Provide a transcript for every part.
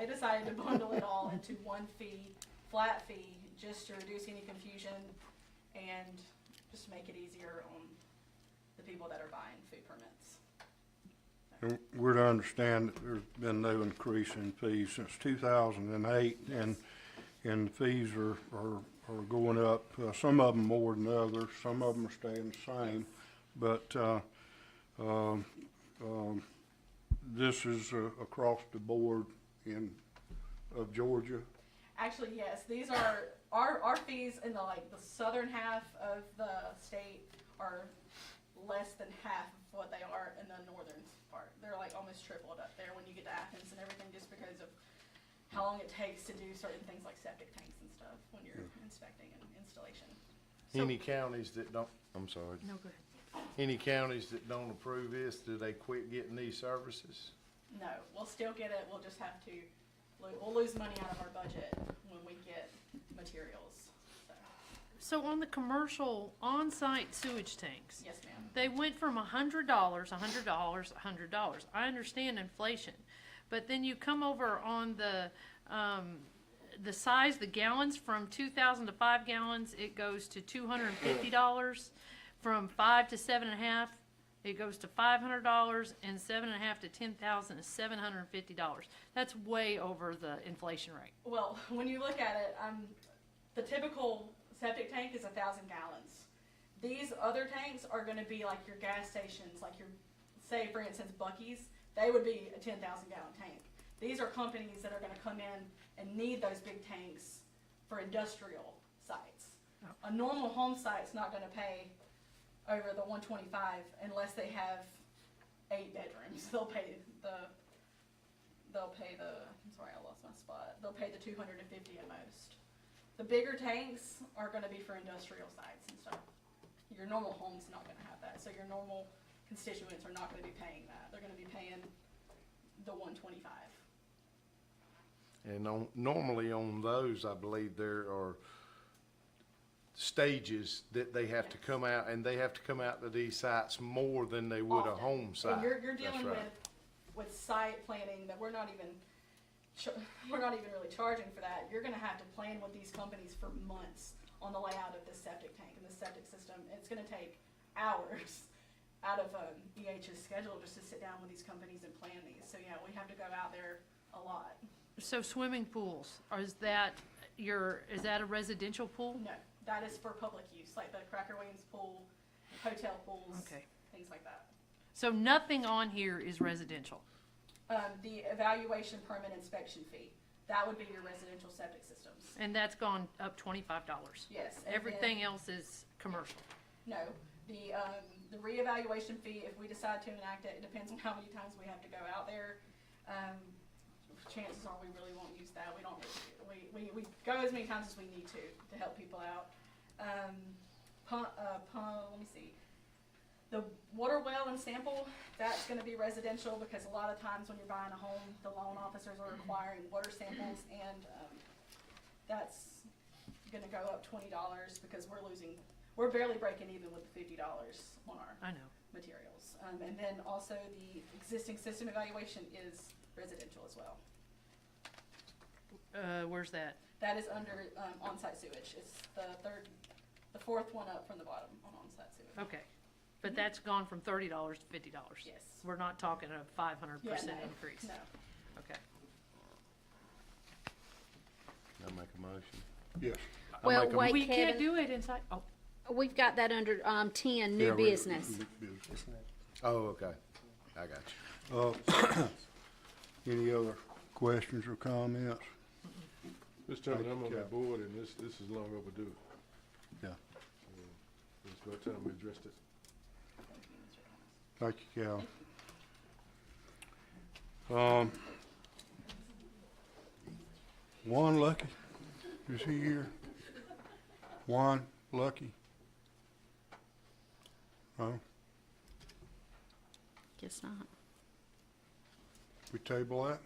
they decided to bundle it all into one fee, flat fee, just to reduce any confusion and just to make it easier on the people that are buying food permits. And we're to understand that there's been no increase in fees since 2008, and the fees are going up. Some of them more than others. Some of them are staying the same. But this is across the board of Georgia. Actually, yes, these are our fees in the southern half of the state are less than half of what they are in the northern part. They're like almost tripled up there when you get to Athens and everything, just because of how long it takes to do certain things like septic tanks and stuff when you're inspecting and installation. So, Any counties that don't, I'm sorry, No, go ahead. any counties that don't approve this, do they quit getting these services? no, we'll still get it. We'll just have to, we'll lose money out of our budget when we get materials. So on the commercial on-site sewage tanks, Yes, ma'am. they went from $100, $100, $100. I understand inflation, but then you come over on the size, the gallons, from 2,000 to 5 gallons, it goes to $250. From 5 to 7.5, it goes to $500, and 7.5 to 10,000 is $750. That's way over the inflation rate. Well, when you look at it, the typical septic tank is 1,000 gallons. These other tanks are going to be like your gas stations, like your, say for instance, Buc-ee's. They would be a 10,000 gallon tank. These are companies that are going to come in and need those big tanks for industrial sites. A normal home site's not going to pay over the 125 unless they have 8 bedrooms. They'll pay the, I'm sorry, I lost my spot. They'll pay the 250 at most. The bigger tanks are going to be for industrial sites and stuff. Your normal home's not going to have that. So your normal constituents are not going to be paying that. They're going to be paying the 125. And normally on those, I believe there are stages that they have to come out, and they have to come out to these sites more than they would a Often. home site. And you're That's dealing right. with site planning that we're not even really charging for that. You're going to have to plan with these companies for months on the layout of this septic tank and the septic system. It's going to take hours out of EH's schedule just to sit down with these companies and plan these. So yeah, we have to go out there a lot. So swimming pools, is that a residential pool? No, that is for public use, like the Cracker Williams pool, hotel pools, Okay. things like that. So nothing on here is residential. The evaluation permit inspection fee, that would be your residential septic systems. And that's gone up $25. Yes. and Everything else is commercial. then- No, the reevaluation fee, if we decide to enact it, it depends on how many times we have to go out there. Chances are we really won't use that. We don't, we go as many times as we need to help people out. Let me see. The water well and sample, that's gonna be residential because a lot of times when you're buying a home, the loan officers are requiring water samples, and that's gonna go up $20 because we're barely breaking even with the $50 on our I know. materials. And then also the existing system evaluation is residential as well. Where's that? That is under on-site sewage. It's the fourth one up from the bottom on on-site sewage. Okay. But that's gone from $30 to $50. Yes. We're not talking a 500% Yeah, no, increase. No. Okay. Can I make a motion? Yes. I Well, make a- wait, We can't Kevin, do it inside, oh, we've got that under 10, new Yeah, business. business. Oh, okay. I got you. Any other questions or comments? Mr. Chairman, I'm on Thank you, that board, and this is long overdue. Yeah. It's about time we addressed it. Thank you, Cal. Juan Lucky, is he here? Juan Lucky? No, Guess not. we table that?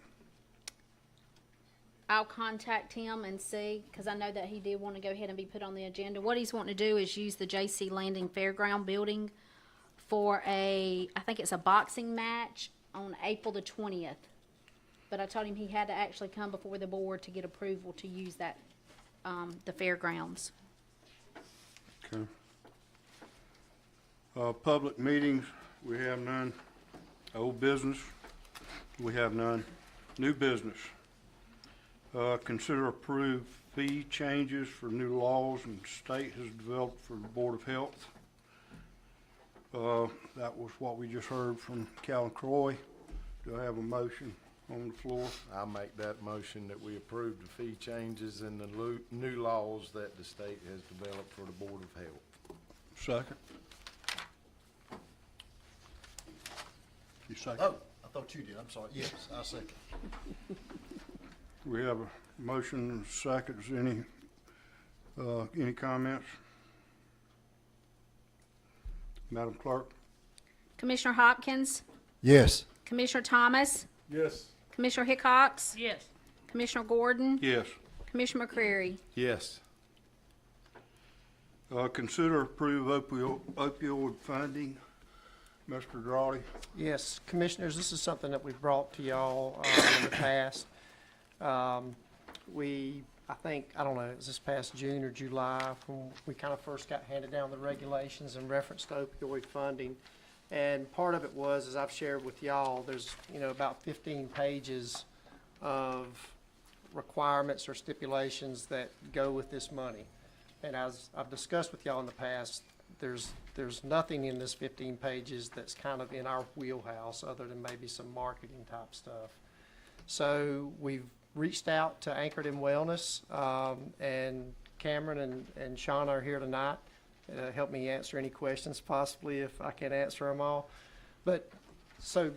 I'll contact him and see, because I know that he did want to go ahead and be put on the agenda. What he's wanting to do is use the J.C. Landing Fairground building for I think it's a boxing match on April the 20th. but I told him he had to actually come before the board to get approval to use that, the fairgrounds. Okay. Public meetings, we have none. Old business, we have none. New business. Consider approve fee changes for new laws and state has developed for the Board of Health. That was what we just heard from Calvin Croy. Do I have a motion on the floor? I make that motion that we approve the fee changes and the new laws that the state has developed for the Board of Health. Second. You second? Oh, I thought you did, I'm sorry, yes, I second. We have a motion and a second. Is any comments? Madam Clerk? Commissioner Hopkins, Yes. Commissioner Thomas, Yes. Commissioner Hickox, Yes. Commissioner Gordon, Yes. Commissioner McCreary. Yes. Consider approve opioid funding. Mr. Drawley? Yes, Commissioners, this is something that we've brought to y'all in the past. I think, I don't know, it was this past June or July when we kind of first got handed down the regulations in reference to opioid funding. And part of it was, as I've shared with y'all, there's, about 15 pages of requirements or stipulations that go with this money. And as I've discussed with y'all in the past, there's nothing in this 15 pages that's kind of in our wheelhouse other than maybe some marketing type stuff. So we've reached out to Anchored in Wellness, and Cameron and Shauna are here tonight. Help me answer any questions possibly if I can answer them all. But so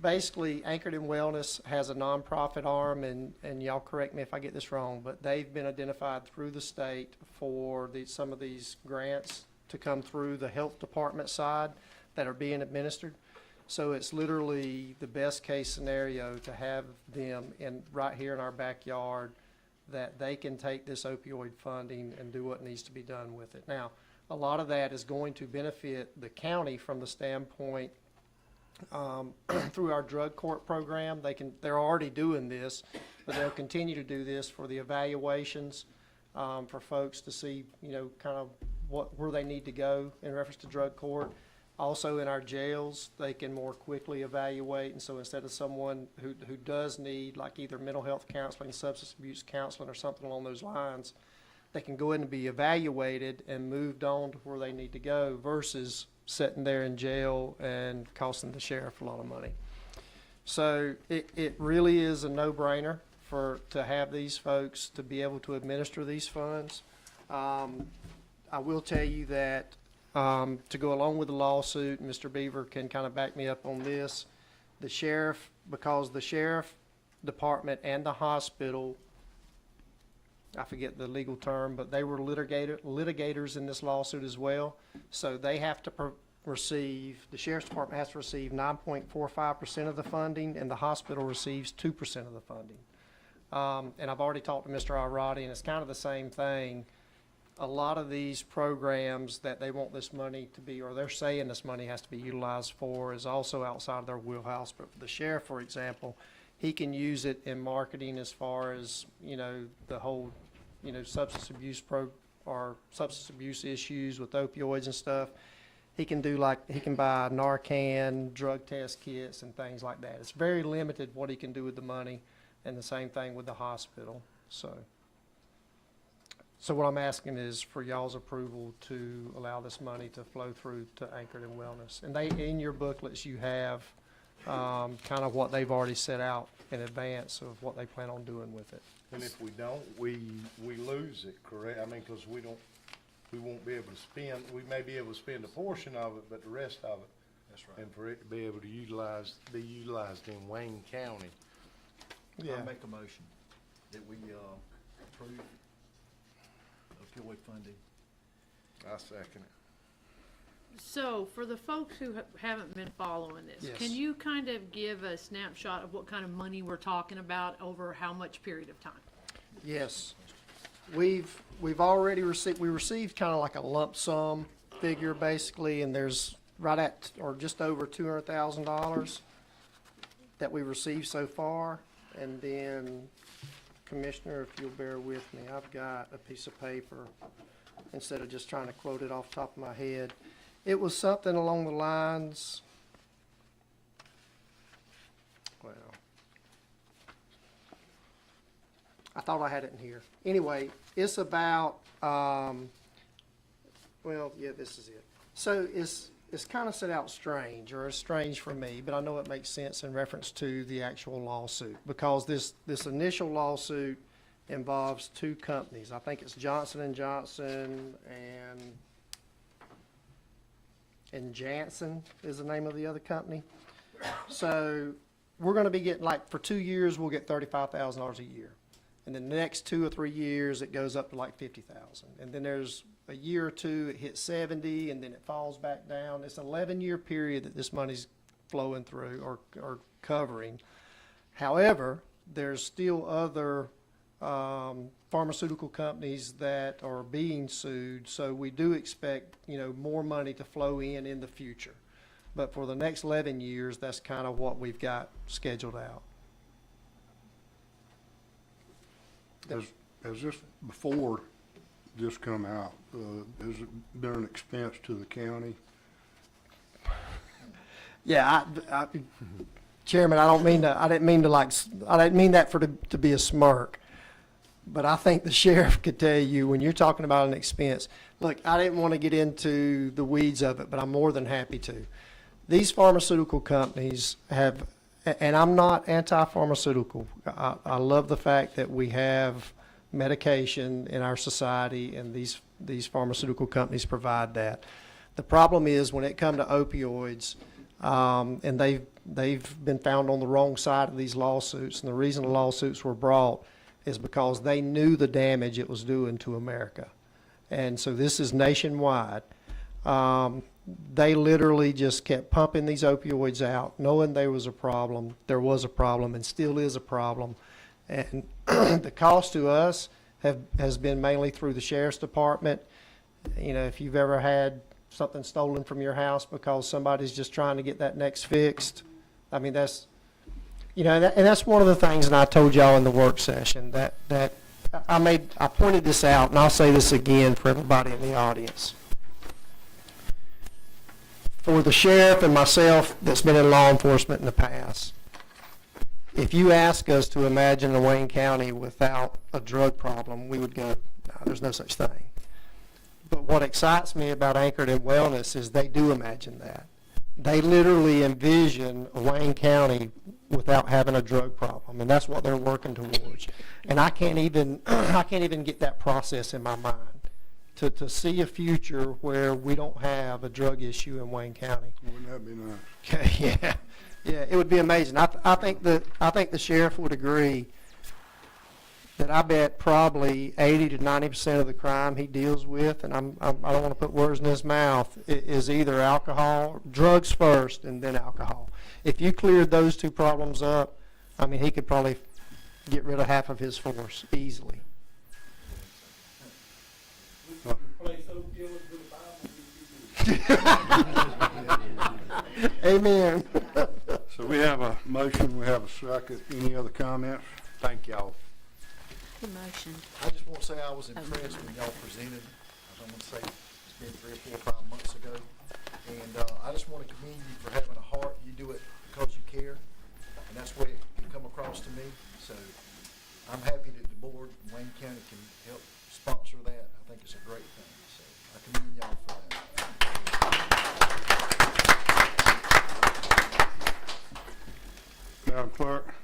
basically Anchored in Wellness has a nonprofit arm, and y'all correct me if I get this wrong, but they've been identified through the state for some of these grants to come through the health department side that are being administered. So it's literally the best case scenario to have them right here in our backyard, that they can take this opioid funding and do what needs to be done with it. Now, a lot of that is going to benefit the county from the standpoint, through our drug court program. They're already doing this, but they'll continue to do this for the evaluations, for folks to see, kind of where they need to go in reference to drug court. Also in our jails, they can more quickly evaluate, and so instead of someone who does need like either mental health counseling, substance abuse counseling, or something along those lines, they can go in and be evaluated and moved on to where they need to go versus sitting there in jail and costing the sheriff a lot of money. So it really is a no-brainer to have these folks to be able to administer these funds. I will tell you that to go along with the lawsuit, and Mr. Beaver can kind of back me up on this, the sheriff, because the sheriff department and the hospital, I forget the legal term, but they were litigators in this lawsuit as well. So they have to receive, the sheriff's department has to receive 9.45% of the funding, and the hospital receives 2% of the funding. And I've already talked to Mr. Alradi, and it's kind of the same thing. A lot of these programs that they want this money to be, or they're saying this money has to be utilized for, is also outside of their wheelhouse. But for the sheriff, for example, he can use it in marketing as far as, the whole, substance abuse or substance abuse issues with opioids and stuff. He can he can buy Narcan, drug test kits, and things like that. It's very limited what he can do with the money, and the same thing with the hospital, So what I'm asking is for y'all's approval to allow this money to flow through to Anchored in Wellness. And in your booklets, you have kind of what they've already set out in advance of what they plan on doing with it. And if we don't, we lose it, correct? I mean, because we won't be able to spend, we may be able to spend a portion of it, but the rest of it. That's right. And for it to be able to be utilized in Wayne County. Yeah. I make a motion that we approve opioid funding. I second it. So, for the folks who haven't been following this, Yes. can you kind of give a snapshot of what kind of money we're talking about over how much period of time? Yes. We've already received kind of like a lump sum figure basically, and there's right at or just over $200,000 that we received so far. And then, Commissioner, if you'll bear with me, I've got a piece of paper, instead of just trying to quote it off the top of my head. It was something along the lines, well, I thought I had it in here. Anyway, it's about, well, yeah, this is it. So it's kind of set out strange, or it's strange for me, but I know it makes sense in reference to the actual lawsuit, because this initial lawsuit involves two companies. I think it's Johnson & Johnson and Janssen is the name of the other company. So we're gonna be getting, like, for 2 years, we'll get $35,000 a year. And then the next 2 or 3 years, it goes up to like 50,000. And then there's a year or two, it hits 70, and then it falls back down. It's an 11-year period that this money's flowing through or covering. However, there's still other pharmaceutical companies that are being sued, so we do expect, more money to flow in the future. But for the next 11 years, that's kind of what we've got scheduled out. Has this, before this come out, has it been an expense to the county? Yeah, Chairman, I didn't mean that to be a smirk. But I think the sheriff could tell you, when you're talking about an expense, look, I didn't want to get into the weeds of it, but I'm more than happy to. These pharmaceutical companies have, and I'm not anti-pharmaceutical. I love the fact that we have medication in our society, and these pharmaceutical companies provide that. The problem is when it comes to opioids, and they've been found on the wrong side of these lawsuits, and the reason the lawsuits were brought is because they knew the damage it was doing to America. And so this is nationwide. They literally just kept pumping these opioids out, knowing there was a problem, and still is a problem. And the cost to us has been mainly through the sheriff's department. If you've ever had something stolen from your house because somebody's just trying to get that next fixed, I mean, that's, and that's one of the things, and I told y'all in the work session, that I pointed this out, and I'll say this again for everybody in the audience. For the sheriff and myself that's been in law enforcement in the past, if you ask us to imagine a Wayne County without a drug problem, we would go, no, there's no such thing. But what excites me about Anchored in Wellness is they do imagine that. They literally envision a Wayne County without having a drug problem, and that's what they're working towards. And I can't even get that process in my mind to see a future where we don't have a drug issue in Wayne County. Wouldn't that be nice? Okay, yeah, it would be amazing. I think the sheriff would agree that I bet probably 80 to 90% of the crime he deals with, and I don't want to put words in his mouth, is either alcohol, drugs first, and then alcohol. If you cleared those two problems up, I mean, he could probably get rid of half of his force easily. Amen. So we have a motion, we have a second. Any other comments? Thank y'all. Good motion. I just want to say I was impressed when y'all presented. I don't want to say it's been 3 or 4 or 5 months ago. And I just want to commend you for having a heart. You do it because you care. And that's what it can come across to me. So I'm happy that the board in Wayne County can help sponsor that. I think it's a great thing. So I commend y'all for that. Madam Clerk?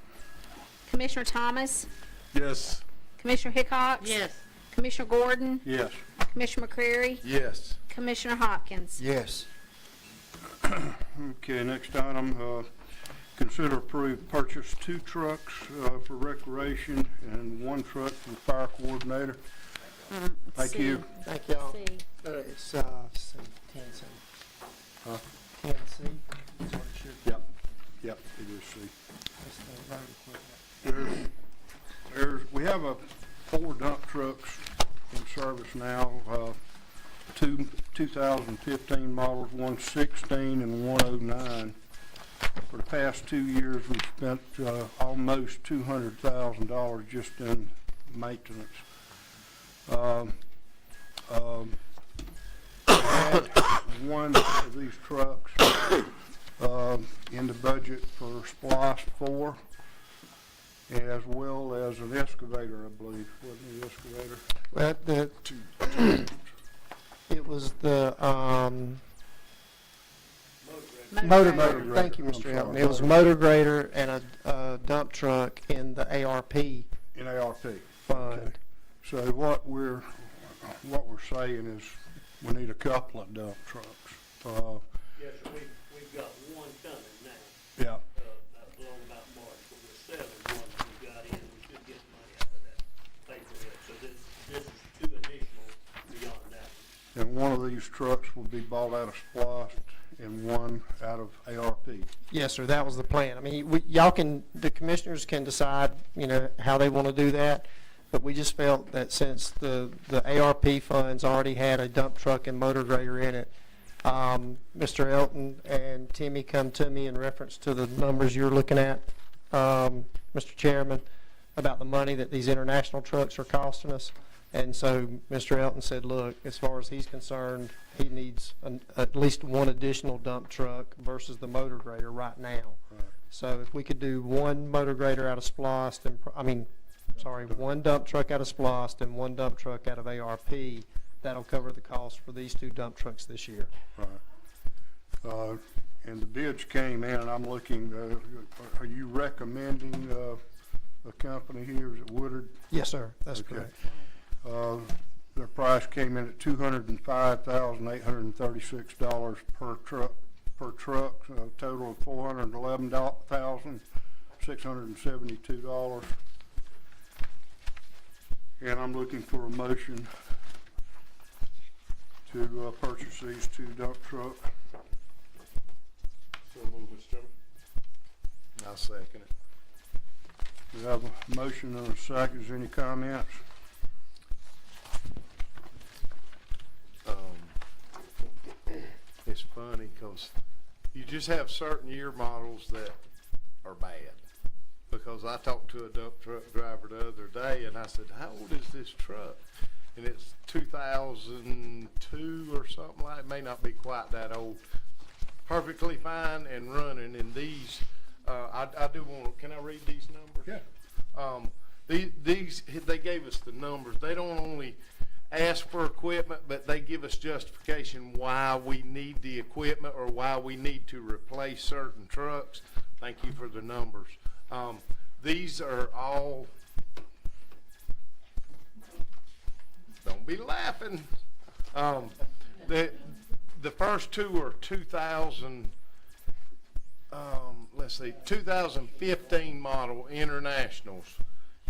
Commissioner Thomas, Yes. Commissioner Hickox. Yes. Commissioner Gordon, Yes. Commissioner McCreary, Yes. Commissioner Hopkins. Yes. Okay, next item, consider approve purchase 2 trucks for recreation and 1 truck for the fire coordinator. Thank C. you. Thank y'all. C. It's, TNC. Huh? TNC. That's what it should be. Yep, it is C. That's the road equipment. We have 4 dump trucks in service now, 2 2015 models, 116 and 109. For the past 2 years, we've spent almost $200,000 just in maintenance. We had one of these trucks in the budget for SPOS 4, as well as an excavator, I believe. Wasn't the excavator? Well, it was the, motor grader, grader. thank you, I'm Mr. sorry. Elton. It was a motor grader and a dump truck in the ARP In ARP. fund. So what we're saying is we need a couple of dump trucks. Yes, sir, we've got one coming now, Yeah, along about March, but we're selling one that we got in, we should get money out of that, pay for it, so this is two additional beyond that. and one of these trucks will be bought out of SPOS and one out of ARP. Yes, sir, that was the plan. I mean, the commissioners can decide, how they want to do that, but we just felt that since the ARP funds already had a dump truck and motor grader in it, Mr. Elton and Timmy come to me in reference to the numbers you're looking at, Mr. Chairman, about the money that these international trucks are costing us. And so Mr. Elton said, look, as far as he's concerned, he needs at least one additional dump truck versus the motor grader right now. Right. So if we could do one motor grader out of SPOS and, one dump truck out of SPOS and one dump truck out of ARP, that'll cover the cost for these two dump trucks this year. Right. And the bids came in, I'm looking, are you recommending a company here, is it Woodard? Yes, sir, that's Okay. correct. Their price came in at $205,836 per truck, a total of $411,672. And I'm looking for a motion to purchase these two dump trucks. So move, Mr. Chairman. I'll second it. We have a motion and a second. Is there any comments? It's funny because you just have certain year models that are bad. Because I talked to a dump truck driver the other day and I said, how old is this truck? And it's 2002 or something like, it may not be quite that old. Perfectly fine and running, and these, I do want, can I read these numbers? Yeah. These, they gave us the numbers. They don't only ask for equipment, but they give us justification why we need the equipment or why we need to replace certain trucks. Thank you for the numbers. These are all, don't be laughing. The first two are 2015 model Internationals.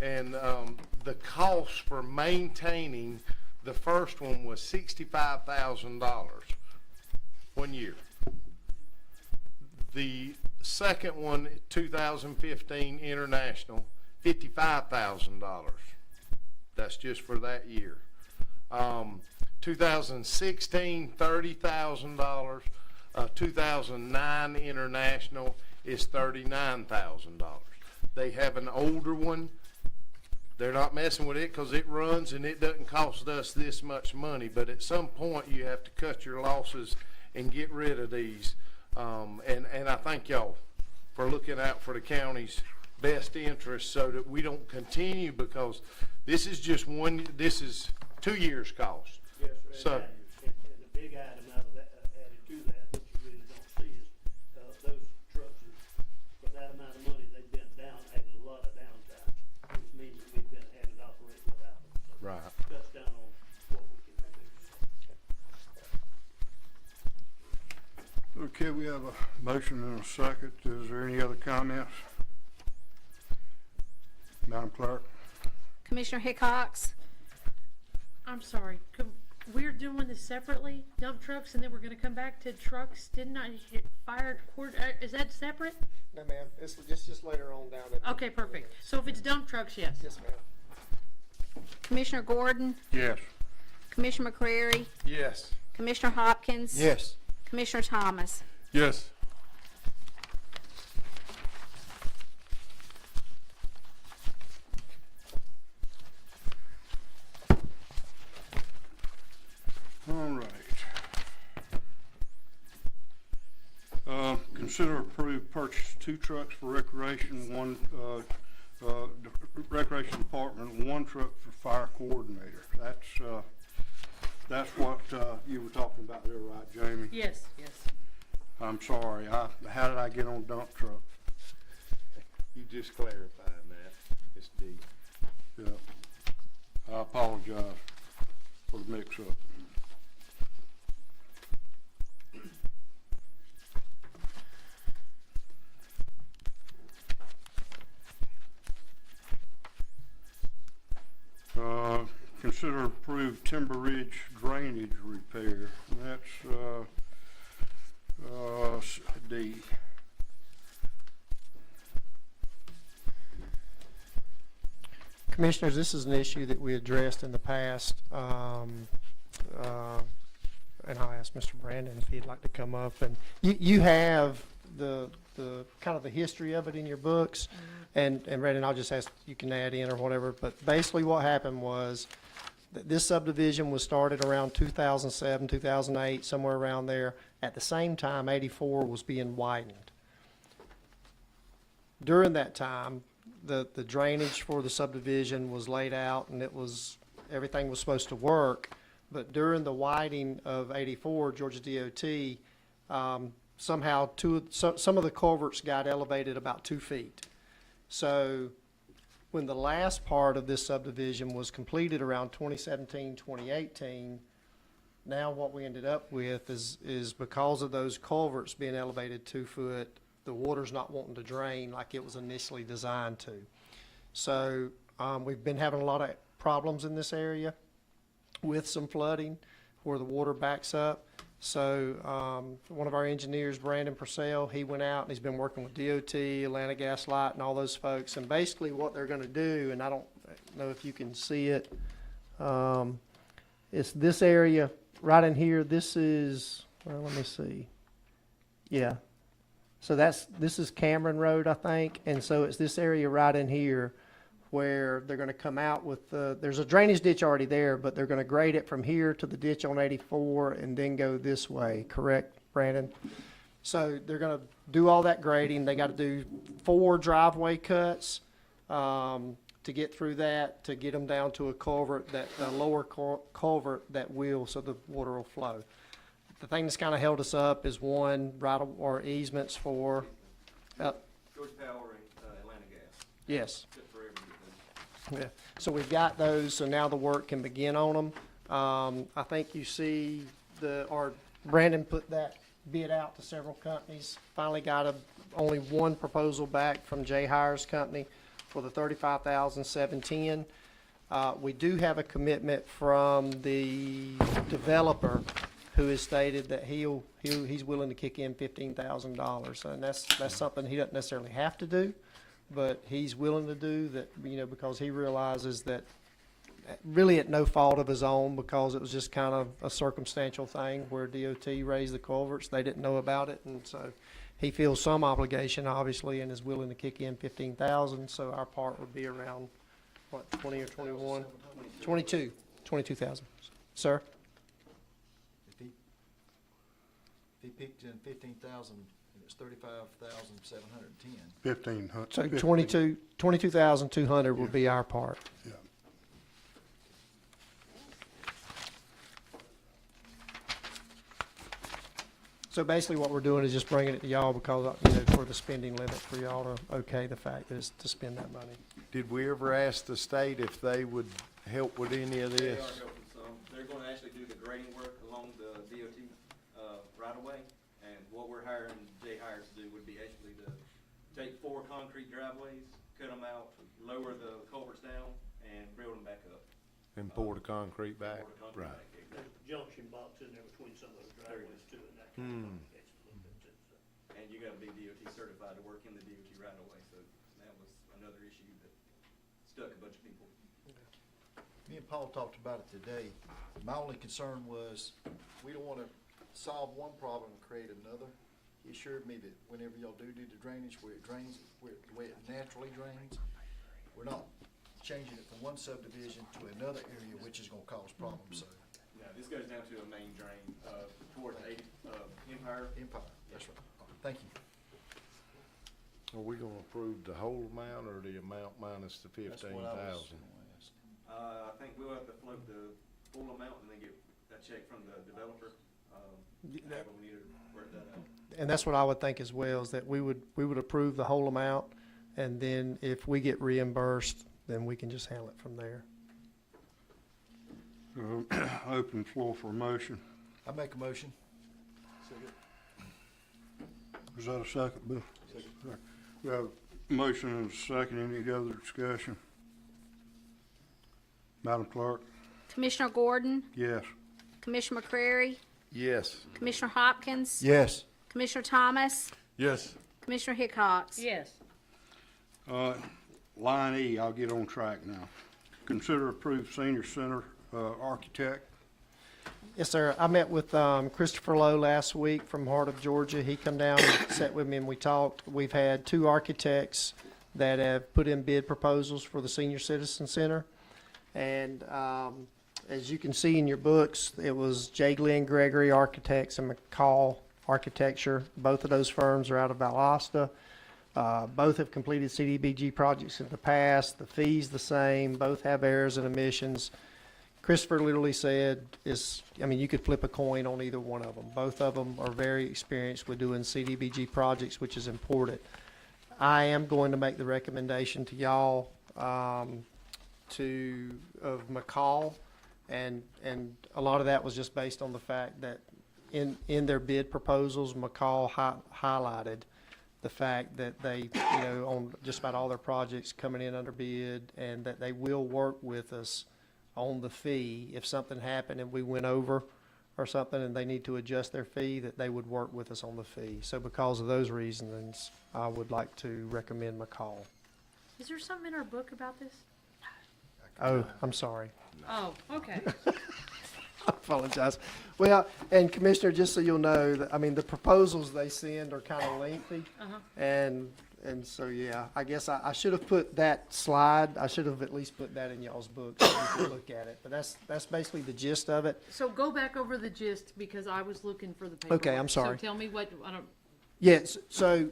And the cost for maintaining the first one was $65,000 1 year. The second one, 2015 International, $55,000. That's just for that year. 2016, $30,000. 2009 International is $39,000. They have an older one. They're not messing with it because it runs and it doesn't cost us this much money. But at some point, you have to cut your losses and get rid of these. And I thank y'all for looking out for the county's best interest so that we don't continue, because this is just this is 2 years' cost. Yes, sir, So- and the big item out of that, added to that, that you really don't see is, those trucks, for that amount of money, they've been down, a lot of downtime, which means that we've been had it operate without them. So Right. cuts down on what we can do. Okay, we have a motion and a second. Is there any other comments? Madam Clerk? Commissioner Hickox? I'm sorry, we're doing this separately, dump trucks, and then we're gonna come back to trucks, didn't I hit fire court, is that separate? No, ma'am, it's just later on down there. Okay, perfect, so if it's dump trucks, yes. Yes, ma'am. Commissioner Gordon? Yes. Commissioner McCreary? Yes. Commissioner Hopkins? Yes. Commissioner Thomas? Yes. consider approve purchase 2 trucks for recreation, recreation department, 1 truck for fire coordinator. That's what, you were talking about there, right, Jamie? Yes, yes. I'm sorry, how did I get on dump truck? You just clarified that. It's D. Yeah. I apologize for the mix-up. Consider approved Timber Ridge drainage repair. That's, D. Commissioners, this is an issue that we addressed in the past, and I'll ask Mr. Brandon if he'd like to come up. And you have the kind of the history of it in your books, and Brandon, I'll just ask, you can add in or whatever, but basically what happened was that this subdivision was started around 2007, 2008, somewhere around there. At the same time, 84 was being widened. During that time, the drainage for the subdivision was laid out and everything was supposed to work. But during the widening of 84, Georgia DOT, somehow some of the culverts got elevated about 2 feet. So when the last part of this subdivision was completed around 2017, 2018, now what we ended up with is because of those culverts being elevated 2 foot, the water's not wanting to drain like it was initially designed to. So we've been having a lot of problems in this area with some flooding where the water backs up. So one of our engineers, Brandon Purcell, he went out and he's been working with DOT, Atlanta Gas Light, and all those folks. And basically what they're going to do, and I don't know if you can see it, it's this area right in here. This is, well, let me see. Yeah. So this is Cameron Road, I think. And so it's this area right in here where they're going to come out with there's a drainage ditch already there, but they're going to grade it from here to the ditch on 84 and then go this way. Correct, Brandon? So they're going to do all that grading. They got to do 4 driveway cuts to get through that, to get them down to a culvert, a lower culvert that will, so the water will flow. The thing that's kind of held us up is one, or easements for, Georgia Power and Atlanta Gas. yes. Good for everything. Yeah, so we've got those, so now the work can begin on them. I think you see Brandon put that bid out to several companies. Finally got only one proposal back from Jay Hires Company for the $35,710. We do have a commitment from the developer who has stated that he's willing to kick in $15,000. And that's something he doesn't necessarily have to do, but he's willing to do that, because he realizes that really at no fault of his own, because it was just kind of a circumstantial thing where DOT raised the culverts. They didn't know about it. And so he feels some obligation, obviously, and is willing to kick in $15,000. So our part would be around, what, 20 or 21? 22,000. Sir? He picked in 15,000, and it's 35,710. 1,500. So 22,200 would be our part. Yeah. So basically what we're doing is just bringing it to y'all because, for the spending limit, for y'all to okay the fact that it's to spend that money. Did we ever ask the state if they would help with any of They this? are helping some. They're gonna actually do the grading work along the DOT, right away. And what we're hiring Jay Hires to do would be actually to take 4 concrete driveways, cut them out, lower the culverts down, and build them back up. And pour the concrete back? Pour the concrete Right. back. There's a junction box in there between some of those driveways too, and that kind of complicates it a little bit too, so. And you gotta be DOT certified to work in the DOT right away, so that was another issue that stuck a bunch of people. Me and Paul talked about it today. My only concern was, we don't want to solve one problem and create another. He assured me that whenever y'all do the drainage, where it drains, the way it naturally drains, we're not changing it from one subdivision to another area, which is gonna cause problems, so. Now, this goes down to a main drain, toward the Empire. Empire, that's right. Thank you. Are we gonna approve the whole amount or the amount minus the That's what 15,000? I was gonna ask. I think we'll have to float the full amount and then get a check from the developer. However we need to work that out. And that's what I would think as well, is that we would approve the whole amount, and then if we get reimbursed, then we can just handle it from there. Open floor for a motion. I make a motion. Is that a second, Bill? Second. We have a motion and a second. Any other discussion? Madam Clerk? Commissioner Gordon, Yes. Commissioner McCrary, Yes. Commissioner Hopkins, Yes. Commissioner Thomas, Yes. Commissioner Hickox. Yes. Line E, I'll get on track now. Consider approved senior center architect. Yes, sir. I met with Christopher Lowe last week from Heart of Georgia. He come down and sat with me and we talked. We've had 2 architects that have put in bid proposals for the Senior Citizen Center. And as you can see in your books, it was J. Glenn Gregory Architects and McCall Architecture. Both of those firms are out of Valdosta. Both have completed CDBG projects in the past. The fee's the same. Both have errors and omissions. Christopher literally said, you could flip a coin on either one of them. Both of them are very experienced with doing CDBG projects, which is important. I am going to make the recommendation to y'all of McCall, and a lot of that was just based on the fact that in their bid proposals, McCall highlighted the fact that they, on just about all their projects coming in under bid, and that they will work with us on the fee. If something happened and we went over or something and they need to adjust their fee, that they would work with us on the fee. So because of those reasons, I would like to recommend McCall. Is there something in our book about this? Oh, I'm sorry. Oh, okay. I apologize. Well, and Commissioner, just so you'll know, the proposals they send are kind of lengthy. And so, yeah, I guess I should have put that slide, I should have at least put that in y'all's book so you can look at it. But that's basically the gist of it. So go back over the gist, because I was looking for the paperwork. Okay, I'm sorry. So tell me what, I don't, Yes, so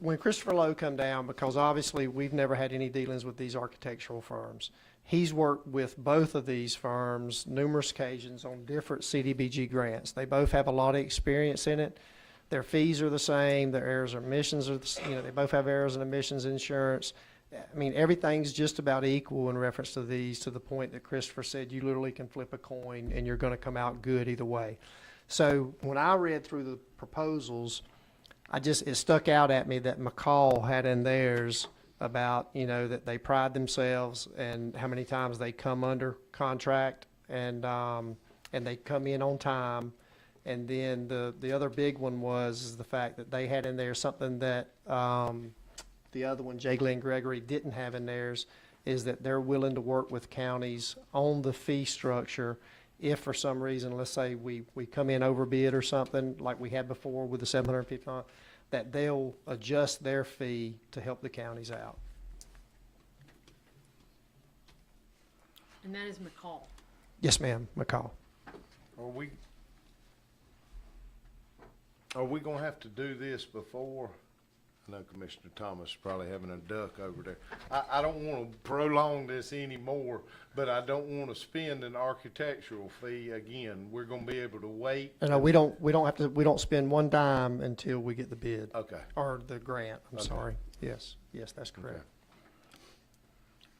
when Christopher Lowe come down, because obviously we've never had any dealings with these architectural firms, he's worked with both of these firms numerous occasions on different CDBG grants. They both have a lot of experience in it. Their fees are the same, their errors and omissions are, they both have errors and omissions insurance. Everything's just about equal in reference to these, to the point that Christopher said you literally can flip a coin and you're gonna come out good either way. So when I read through the proposals, it stuck out at me that McCall had in theirs about, that they pride themselves and how many times they come under contract and they come in on time. And then the other big one was the fact that they had in there something that the other one, J. Glenn Gregory, didn't have in theirs, is that they're willing to work with counties on the fee structure if for some reason, let's say we come in overbid or something like we had before with the $750, that they'll adjust their fee to help the counties out. and that is McCall. Yes, ma'am, McCall. Are we gonna have to do this before? I know Commissioner Thomas is probably having a duck over there. I don't wanna prolong this anymore, but I don't wanna spend an architectural fee again. We're gonna be able to wait. No, we don't spend one dime until we get the bid. Okay. Or the grant, I'm Okay. sorry. Yes, that's correct.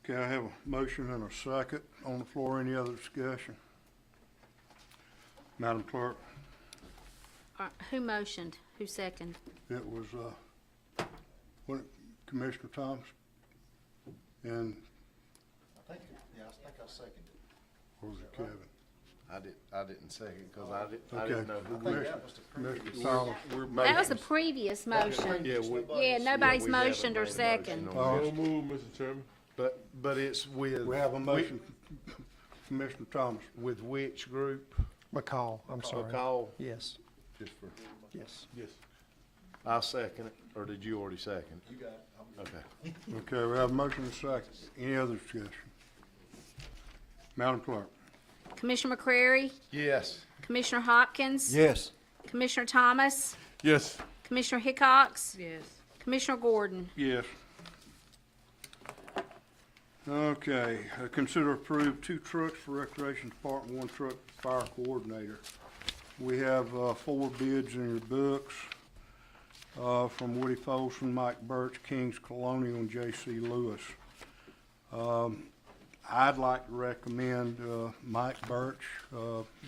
Okay, I have a motion and a second on the floor. Any other discussion? Madam Clerk, Who motioned? Who seconded? it was, Commissioner Thomas? And, I think I seconded it. or was it Kevin? I didn't second, cause I Okay. didn't know who. I think that was the previous. Commissioner Thomas, That was the previous motion. Yeah, Yeah, nobody's we haven't motioned or made a motion second. on Oh. this. So move, Mr. Chairman. But it's with. we have a motion. Commissioner Thomas, With which group? McCall, I'm sorry. McCall, Yes, just for, yes. Yes. I'll second it, or did you already second? You got it. Okay. okay, we have a motion and a second. Any other discussion? Madam Clerk? Commissioner McCrary, Yes. Commissioner Hopkins, Yes. Commissioner Thomas, Yes. Commissioner Hickox, Yes. Commissioner Gordon? Yes. Okay, consider approve 2 trucks for Recreation Department, 1 truck fire coordinator. We have 4 bids in your books from Woody Folsom, Mike Birch, Kings Colonial, and J.C. Lewis. I'd like to recommend Mike Birch.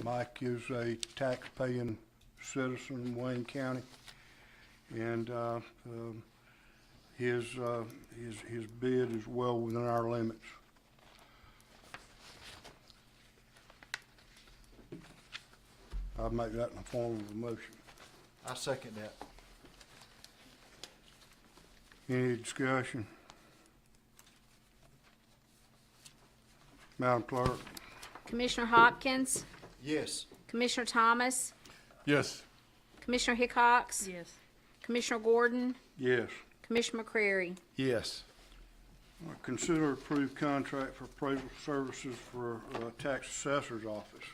Mike is a tax-paying citizen in Wayne County, and his bid is well within our limits. I'll make that in the form of a motion. I second that. Any discussion? Madam Clerk? Commissioner Hopkins? Yes. Commissioner Thomas? Yes. Commissioner Hickox? Yes. Commissioner Gordon? Yes. Commissioner McCrary? Yes. Consider approved contract for appraisal services for tax assessor's office.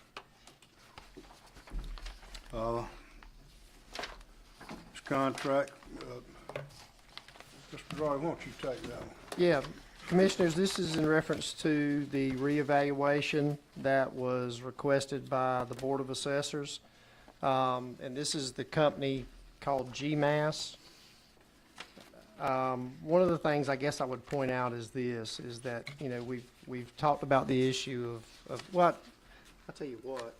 This contract, Mr. Dry, why don't you take that one? Yeah, Commissioners, this is in reference to the reevaluation that was requested by the Board of Assessors. And this is the company called GMAS. One of the things I guess I would point out is this, is that, you know, we've talked about the issue of what, I'll tell you what.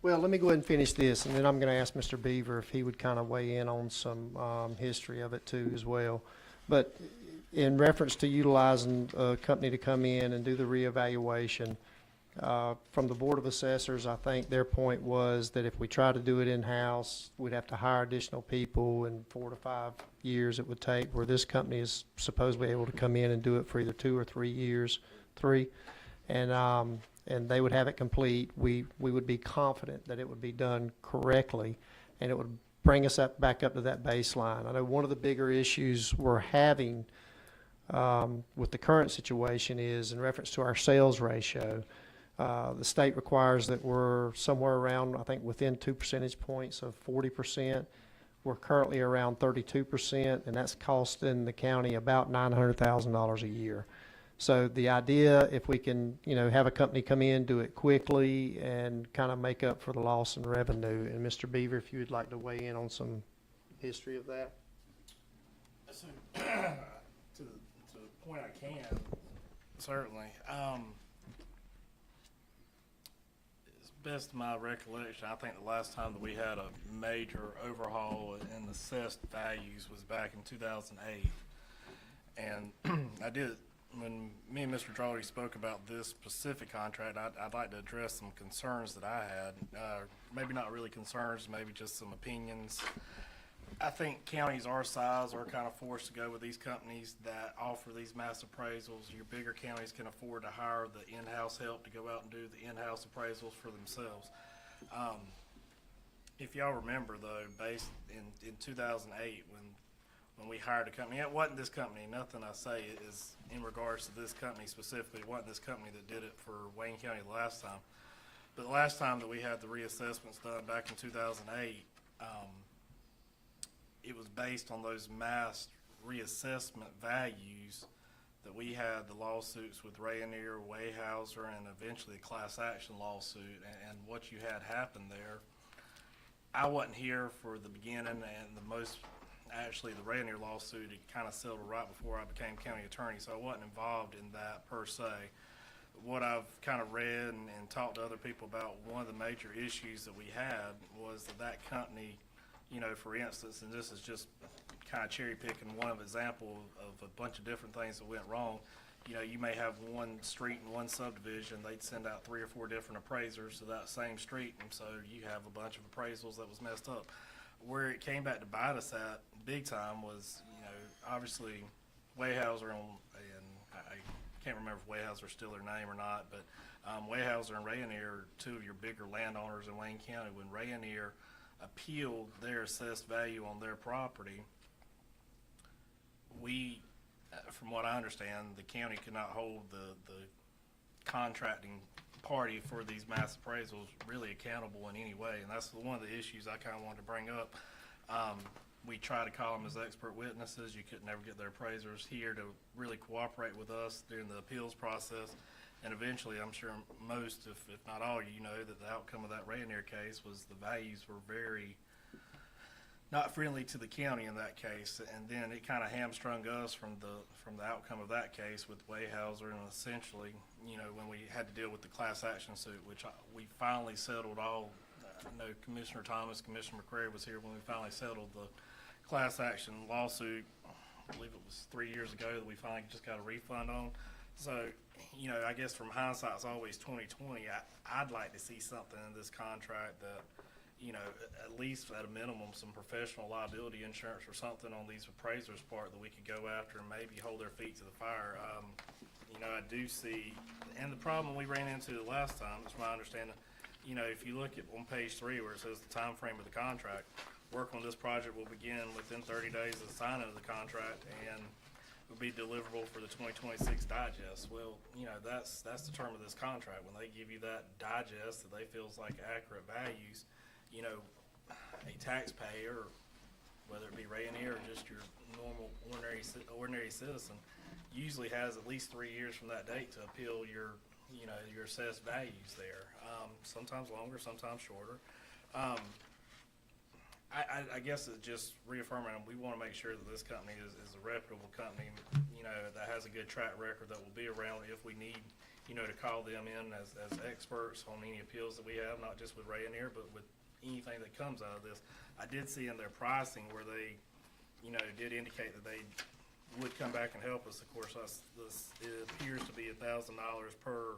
Well, let me go ahead and finish this, and then I'm going to ask Mr. Beaver if he would kind of weigh in on some history of it too as well. But in reference to utilizing a company to come in and do the reevaluation, from the Board of Assessors, I think their point was that if we try to do it in-house, we'd have to hire additional people, and 4 to 5 years it would take, where this company is supposedly able to come in and do it for either 2 or 3 years, and they would have it complete. We would be confident that it would be done correctly, and it would bring us back up to that baseline. I know one of the bigger issues we're having with the current situation is in reference to our sales ratio. The state requires that we're somewhere around, I think, within 2 percentage points of 40%. We're currently around 32%, and that's costing the county about $900,000 a year. So the idea, if we can, you know, have a company come in, do it quickly, and kind of make up for the loss in revenue. And Mr. Beaver, if you would like to weigh in on some history of that. So, to the point I can, certainly. As best of my recollection, I think the last time that we had a major overhaul in the assessed values was back in 2008. And when me and Mr. Drawley spoke about this specific contract, I'd like to address some concerns that I had. Maybe not really concerns, maybe just some opinions. I think counties our size are kind of forced to go with these companies that offer these mass appraisals. Your bigger counties can afford to hire the in-house help to go out and do the in-house appraisals for themselves. If y'all remember, though, based in 2008, when we hired a company, it wasn't this company. Nothing I say is in regards to this company specifically. It wasn't this company that did it for Wayne County the last time. But the last time that we had the reassessments done back in 2008, it was based on those mass reassessment values that we had the lawsuits with Rayonier, Weyerhaeuser, and eventually a class action lawsuit. And what you had happen there, I wasn't here for the beginning, and actually the Rayonier lawsuit, it kind of settled right before I became county attorney, so I wasn't involved in that per se. What I've kind of read and talked to other people about, one of the major issues that we had was that company, you know, for instance, and this is just kind of cherry picking one example of a bunch of different things that went wrong. You know, you may have one street in one subdivision, they'd send out 3 or 4 different appraisers to that same street, and so you have a bunch of appraisals that was messed up. Where it came back to bite us at big time was, you know, obviously Weyerhaeuser and I can't remember if Weyerhaeuser is still their name or not, but Weyerhaeuser and Rayonier are 2 of your bigger landowners in Wayne County. When Rayonier appealed their assessed value on their property, from what I understand, the county could not hold the contracting party for these mass appraisals really accountable in any way, and that's one of the issues I kind of wanted to bring up. we try to call them as expert witnesses. You could never get their appraisers here to really cooperate with us during the appeals process. And eventually, I'm sure most, if not all, you know that the outcome of that Rayonier case was the values were very not friendly to the county in that case. And then it kind of hamstrung us from the outcome of that case with Weyhauser, and essentially, you know, when we had to deal with the class action suit, which we finally settled all. I know Commissioner Thomas, Commissioner McCrary was here when we finally settled the class action lawsuit. I believe it was 3 years ago that we finally just got a refund on. So, you know, I guess from hindsight, it's always 20/20. I'd like to see something in this contract that, you know, at least at a minimum, some professional liability insurance or something on these appraisers' part that we could go after and maybe hold their feet to the fire. You know, I do see, and the problem we ran into the last time, it's my understanding, you know, if you look at on page 3 where it says the time frame of the contract, work on this project will begin within 30 days of the signing of the contract and will be deliverable for the 2026 digest. Well, you know, that's the term of this contract. When they give you that digest that they feels like accurate values, you know, a taxpayer, whether it be Rayonier or just your normal ordinary citizen, usually has at least 3 years from that date to appeal your, you know, your assessed values there. Sometimes longer, sometimes shorter. I guess it's just reaffirming, we want to make sure that this company is a reputable company, you know, that has a good track record, that will be around if we need, you know, to call them in as experts on any appeals that we have, not just with Rayonier, but with anything that comes out of this. I did see in their pricing where they, you know, did indicate that they would come back and help us. Of course, it appears to be $1,000 per,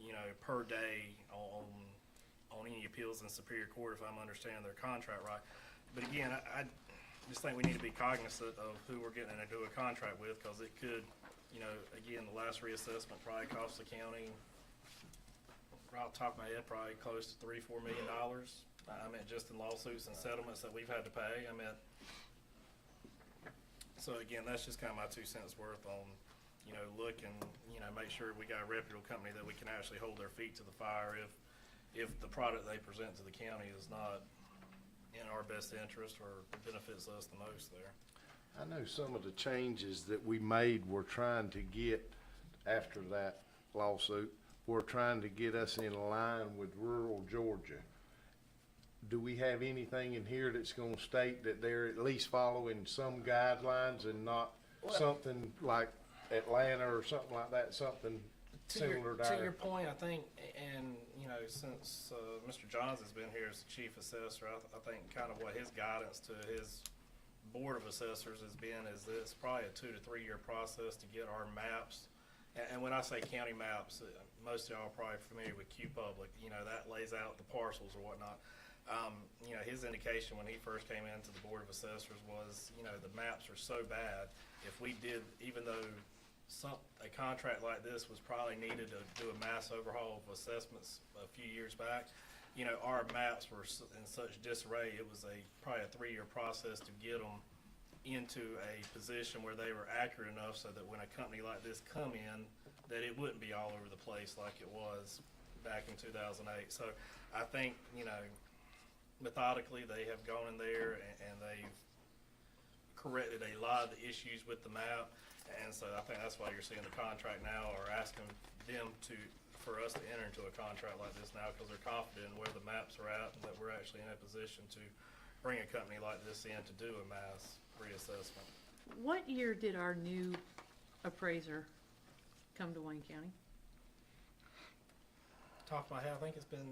you know, per day on any appeals in Superior Court, if I'm understanding their contract right. But again, I just think we need to be cognizant of who we're getting into a contract with, because it could, you know, again, the last reassessment probably cost the county, right off the top of my head, probably close to $3-4 million. I mean, just in lawsuits and settlements that we've had to pay. I mean, so again, that's just kind of my 2 cents worth on, you know, look and, you know, make sure we got a reputable company that we can actually hold their feet to the fire if the product they present to the county is not in our best interest or benefits us the most there. I know some of the changes that we made were trying to get, after that lawsuit, were trying to get us in line with rural Georgia. Do we have anything in here that's gonna state that they're at least following some guidelines and not something like Atlanta or something like that, something similar to your our? point, I think, and, you know, since Mr. Johns has been here as the chief assessor, I think kind of what his guidance to his board of assessors has been is that it's probably a 2 to 3 year process to get our maps. And when I say county maps, most of y'all are probably familiar with QPublic. You know, that lays out the parcels or whatnot. You know, his indication when he first came into the Board of Assessors was, you know, the maps are so bad, if we did, even though a contract like this was probably needed to do a mass overhaul of assessments a few years back, you know, our maps were in such disarray, it was probably a 3 year process to get them into a position where they were accurate enough so that when a company like this come in, that it wouldn't be all over the place like it was back in 2008. So I think, you know, methodically they have gone in there and they've corrected a lot of the issues with the map. And so I think that's why you're seeing the contract now, or asking them for us to enter into a contract like this now, because they're confident in where the maps are at and that we're actually in a position to bring a company like this in to do a mass reassessment. What year did our new appraiser come to Wayne County? Top of my head, I think it's been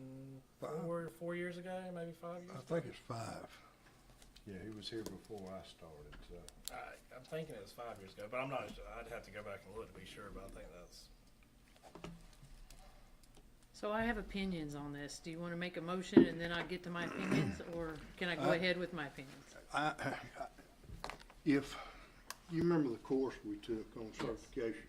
4 years ago, maybe 5 years. I think it's 5. Yeah, he was here before I started, so. I'm thinking it was 5 years ago, but I'm not, I'd have to go back and look to be sure, but I think that's. So I have opinions on this. Do you want to make a motion and then I get to my opinions, or can I go ahead with my opinions? If you remember the course we took on certification,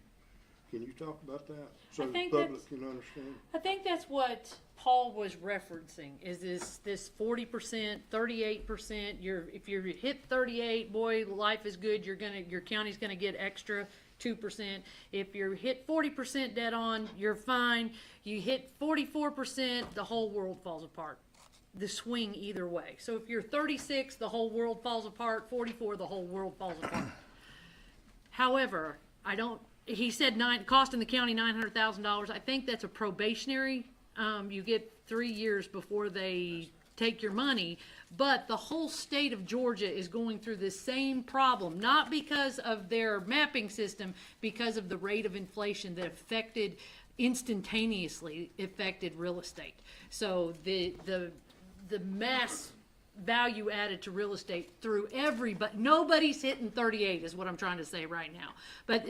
can you talk about that so the think public that's- can understand? I think that's what Paul was referencing, is this 40%, 38%, if you hit 38, boy, life is good, your county's gonna get extra 2%. If you hit 40% dead on, you're fine. You hit 44%, the whole world falls apart. the swing either way. So if you're 36, the whole world falls apart, 44, the whole world falls apart. However, he said costing the county $900,000. I think that's a probationary. You get 3 years before they take your money, but the whole state of Georgia is going through the same problem, not because of their mapping system, because of the rate of inflation that instantaneously affected real estate. So the mass value added to real estate through but nobody's hitting 38 is what I'm trying to say right now. But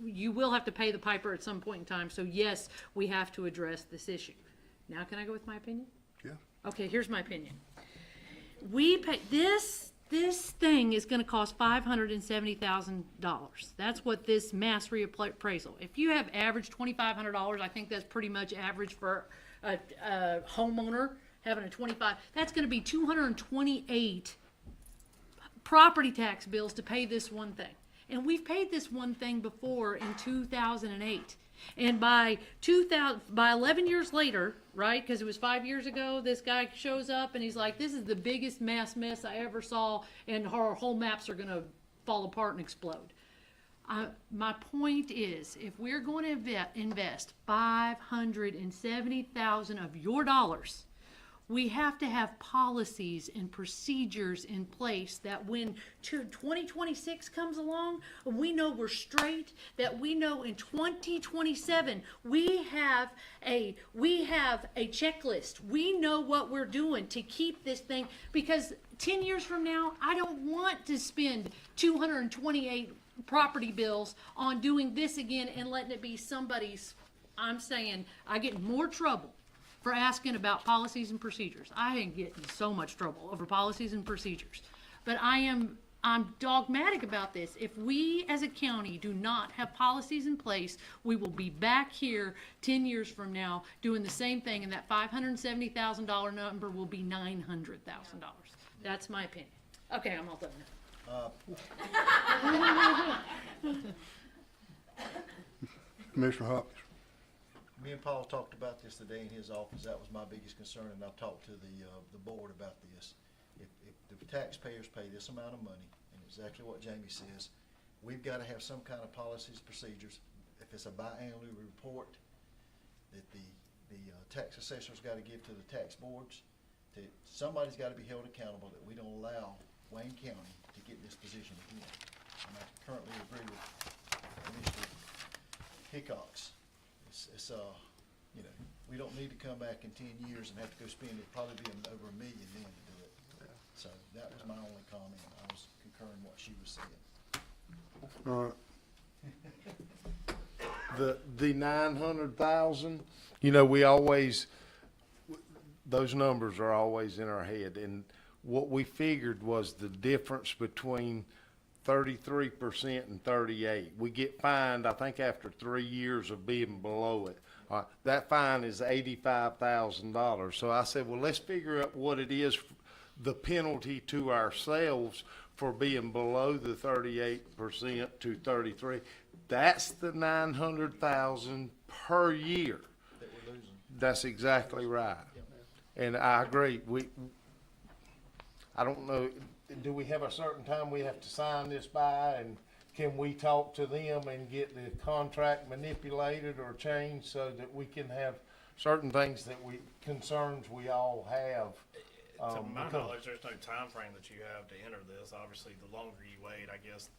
you will have to pay the piper at some point in time. So yes, we have to address this issue. Now can I go with my opinion? Yeah. Okay, here's my opinion. We pay this thing is gonna cost $570,000. That's what this mass reappraisal. If you have average $2,500, I think that's pretty much average for a homeowner having a 25, that's gonna be 228 property tax bills to pay this one thing. And we've paid this one thing before in 2008. And by 11 years later, right, because it was 5 years ago, this guy shows up and he's like, this is the biggest mass mess I ever saw, and our whole maps are gonna fall apart and explode. My point is, if we're going to invest $570,000 of your dollars, we have to have policies and procedures in place that when 2026 comes along, we know we're straight, that we know in 2027 we have a checklist. We know what we're doing to keep this thing, because 10 years from now, I don't want to spend 228 property bills on doing this again and letting it be somebody's. I'm saying I get in more trouble for asking about policies and procedures. I ain't getting so much trouble over policies and procedures. But I'm dogmatic about this. If we as a county do not have policies in place, we will be back here 10 years from now doing the same thing, and that $570,000 number will be $900,000. That's my opinion. Okay, I'm all done now. Commissioner Hopkins. Me and Paul talked about this today in his office. That was my biggest concern, and I've talked to the board about this. If the taxpayers pay this amount of money, and exactly what Jamie says, we've got to have some kind of policies, procedures. If it's a biannual report that the tax assessor's got to give to the tax boards, somebody's got to be held accountable that we don't allow Wayne County to get in this position again. And I currently agree with Commissioner Hickox. It's you know, we don't need to come back in 10 years and have to go spend it, probably be over $1 million then to do it. So that was my only comment. I was concurring what she was saying. The 900,000, we always, those numbers are always in our head. And what we figured was the difference between 33% and 38. We get fined, I think, after 3 years of being below it. That fine is $85,000. So I said, well, let's figure out what it is, the penalty to ourselves for being below the 38% to 33. That's the 900,000 per year. That we're losing. That's exactly right. And I agree. I don't know, do we have a certain time we have to sign this by, and can we talk to them and get the contract manipulated or changed so that we can have certain things concerns we all have? To my knowledge, there's no time frame that you have to enter this. Obviously, the longer you wait, I guess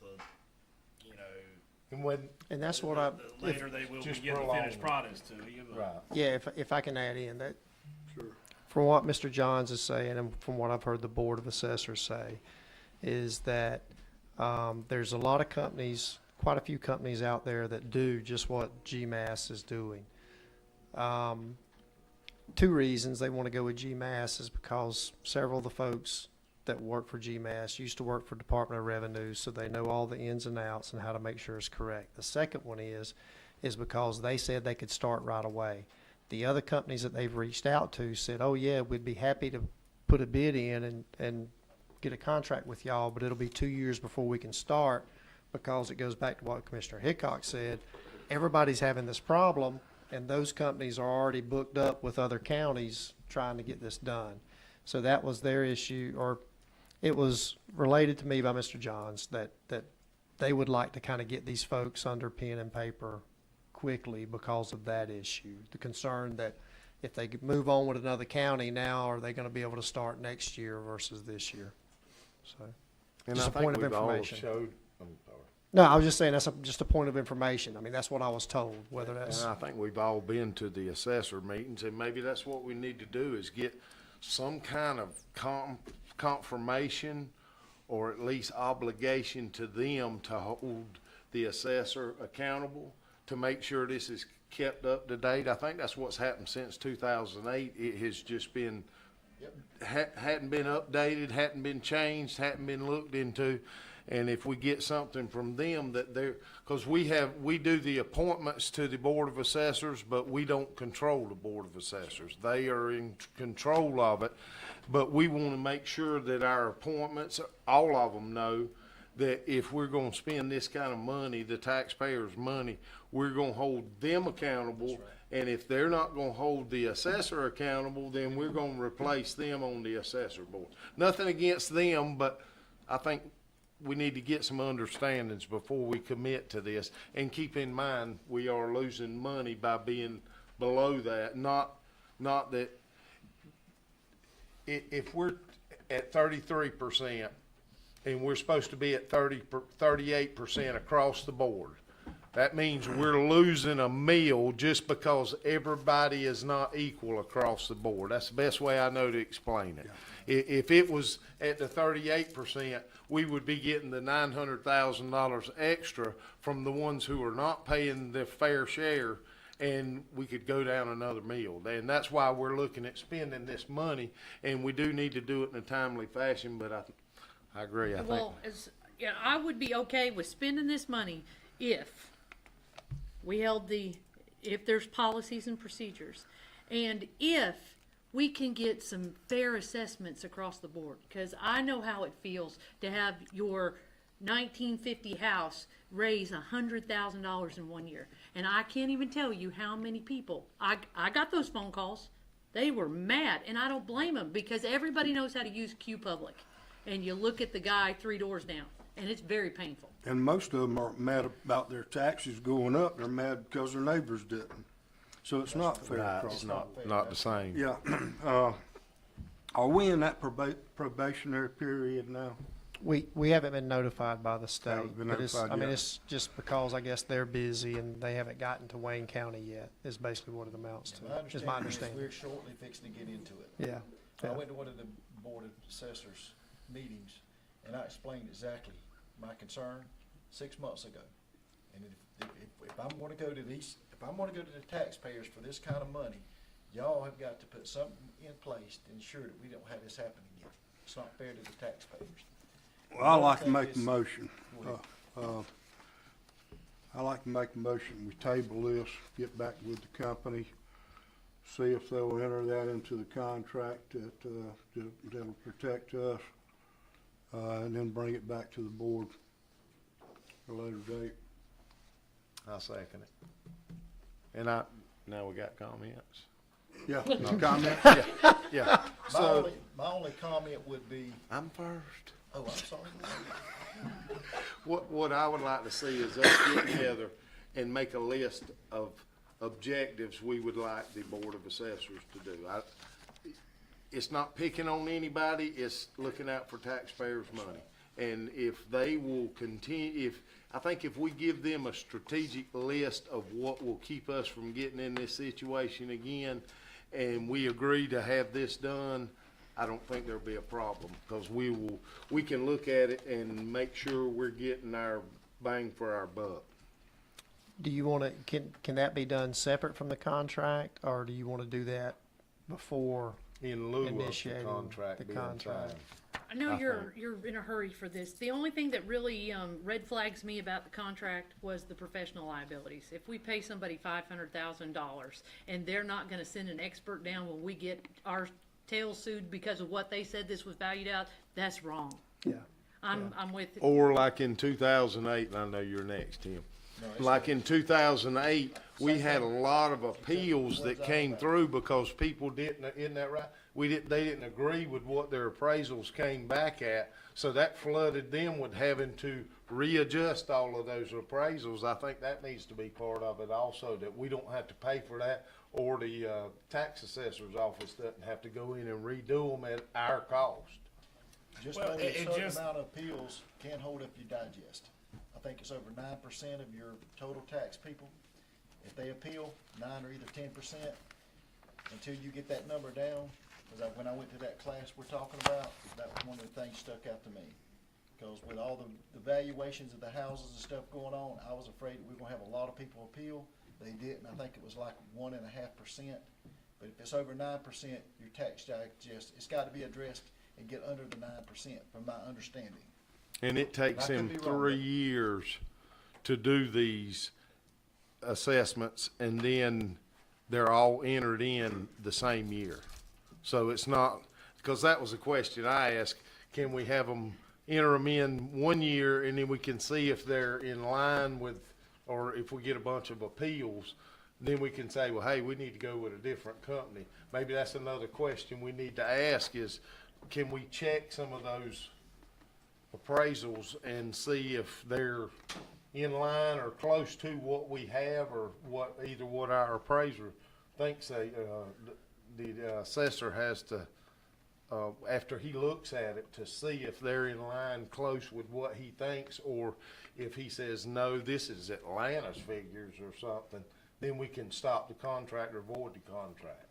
And that's what the later they will be getting the finished products to you. But Right. yeah, if I can add in that. Sure. From what Mr. Johns is saying, and from what I've heard the Board of Assessors say, is that there's a lot of companies, quite a few companies out there that do just what GMAS is doing. 2 reasons they want to go with GMAS is because several of the folks that work for GMAS used to work for Department of Revenue, so they know all the ins and outs and how to make sure it's correct. The second one is because they said they could start right away. The other companies that they've reached out to said, oh yeah, we'd be happy to put a bid in and get a contract with y'all, but it'll be 2 years before we can start, because it goes back to what Commissioner Hickox said. Everybody's having this problem, and those companies are already booked up with other counties trying to get this done. So that was their issue, or it was related to me by Mr. Johns that they would like to kind of get these folks under pen and paper quickly because of that issue. The concern that if they could move on with another county now, are they going to be able to start next year versus this year? So, And just I a think point of we've all information. showed, I'm sorry. No, I was just saying just a point of information. I mean, that's what I was told, whether that's, And I think we've all been to the assessor meetings, and maybe that's what we need to do, is get some kind of confirmation or at least obligation to them to hold the assessor accountable to make sure this is kept up to date. I think that's what's happened since 2008. It has just been, hadn't been updated, hadn't been changed, hadn't been looked into. And if we get something from them that they're, because we do the appointments to the Board of Assessors, but we don't control the Board of Assessors. They are in control of it. But we want to make sure that our appointments, all of them know that if we're going to spend this kind of money, the taxpayers' money, we're going to hold them accountable. And if they're not going to hold the assessor accountable, then we're going to replace them on the assessor board. Nothing against them, but I think we need to get some understandings before we commit to this. And keep in mind, we are losing money by being below that. Not that if we're at 33% and we're supposed to be at 38% across the board, that means we're losing a meal just because everybody is not equal across the board. That's the best way I know to explain it. If it was at the 38%, we would be getting the $900,000 extra from the ones who are not paying their fair share, and we could go down another meal. And that's why we're looking at spending this money, and we do need to do it in a timely fashion, but I agree, I think. Well, yeah, I would be okay with spending this money if we held if there's policies and procedures, and if we can get some fair assessments across the board. Because I know how it feels to have your 1950 house raise $100,000 in 1 year. And I can't even tell you how many people, I got those phone calls. They were mad, and I don't blame them, because everybody knows how to use Q Public. And you look at the guy 3 doors down, and it's very painful. And most of them aren't mad about their taxes going up, they're mad because their neighbors didn't. So it's not fair Right, across. it's not the same. Yeah, are we in that probationary period now? we haven't been notified by the state. Haven't been But it's, notified I mean, yet. it's just because I guess they're busy and they haven't gotten to Wayne County yet, is basically what it amounts to, is my understanding. We're shortly fixing to get into it. Yeah, I yeah. went to one of the Board of Assessors meetings, and I explained exactly my concern 6 months ago. And if I'm gonna go to if I'm gonna go to the taxpayers for this kind of money, y'all have got to put something in place to ensure that we don't have this happen again. It's not fair to the taxpayers. Well, I'd like to make a motion. I'd like to make a motion, we table this, get back with the company, see if they'll enter that into the contract that'll protect us, and then bring it back to the board at a later date. I'll second it. And now we got comments. Yeah, no comment? Yeah. So, My only comment would be, I'm first. oh, I'm sorry. What I would like to see is us get together and make a list of objectives we would like the Board of Assessors to do. It's not picking on anybody, it's looking out for taxpayers' money. And if they will continue, I think if we give them a strategic list of what will keep us from getting in this situation again, and we agree to have this done, I don't think there'll be a problem, because we can look at it and make sure we're getting our bang for our buck. Do you want to, can that be done separate from the contract, or do you want to do that before? In lieu of the Initiating contract the being contract. signed. I know I you're in a hurry for this. The only thing that really red flags me about the contract was the professional liabilities. If we pay somebody $500,000 and they're not going to send an expert down when we get our tails sued because of what they said this was valued out, that's wrong. Yeah. I'm with Or like in 2008, and I know you're next, Tim, Like in 2008, we had a lot of appeals that came through because people didn't, isn't that right? They didn't agree with what their appraisals came back at, so that flooded them with having to readjust all of those appraisals. I think that needs to be part of it also, that we don't have to pay for that, or the tax assessor's office doesn't have to go in and redo them at our cost. Just Well, know that a it certain just- amount of appeals can hold up your digest. I think it's over 9% of your total tax people. If they appeal, 9 or either 10%, until you get that number down, because when I went to that class we're talking about, that was one of the things stuck out to me. Because with all the valuations of the houses and stuff going on, I was afraid that we were gonna have a lot of people appeal. They didn't. I think it was like 1.5%. But if it's over 9%, your tax digest, it's gotta be addressed and get under the 9%, from my understanding. And it takes I could them be wrong, 3 but- years to do these assessments, and then they're all entered in the same year. So it's not, because that was a question I asked, can we have them enter them in 1 year, and then we can see if they're in line with, or if we get a bunch of appeals, then we can say, well, hey, we need to go with a different company. Maybe that's another question we need to ask is, can we check some of those appraisals and see if they're in line or close to what we have, or what our appraiser thinks the assessor has to, after he looks at it, to see if they're in line close with what he thinks, or if he says, no, this is Atlanta's figures or something, then we can stop the contract or void the contract.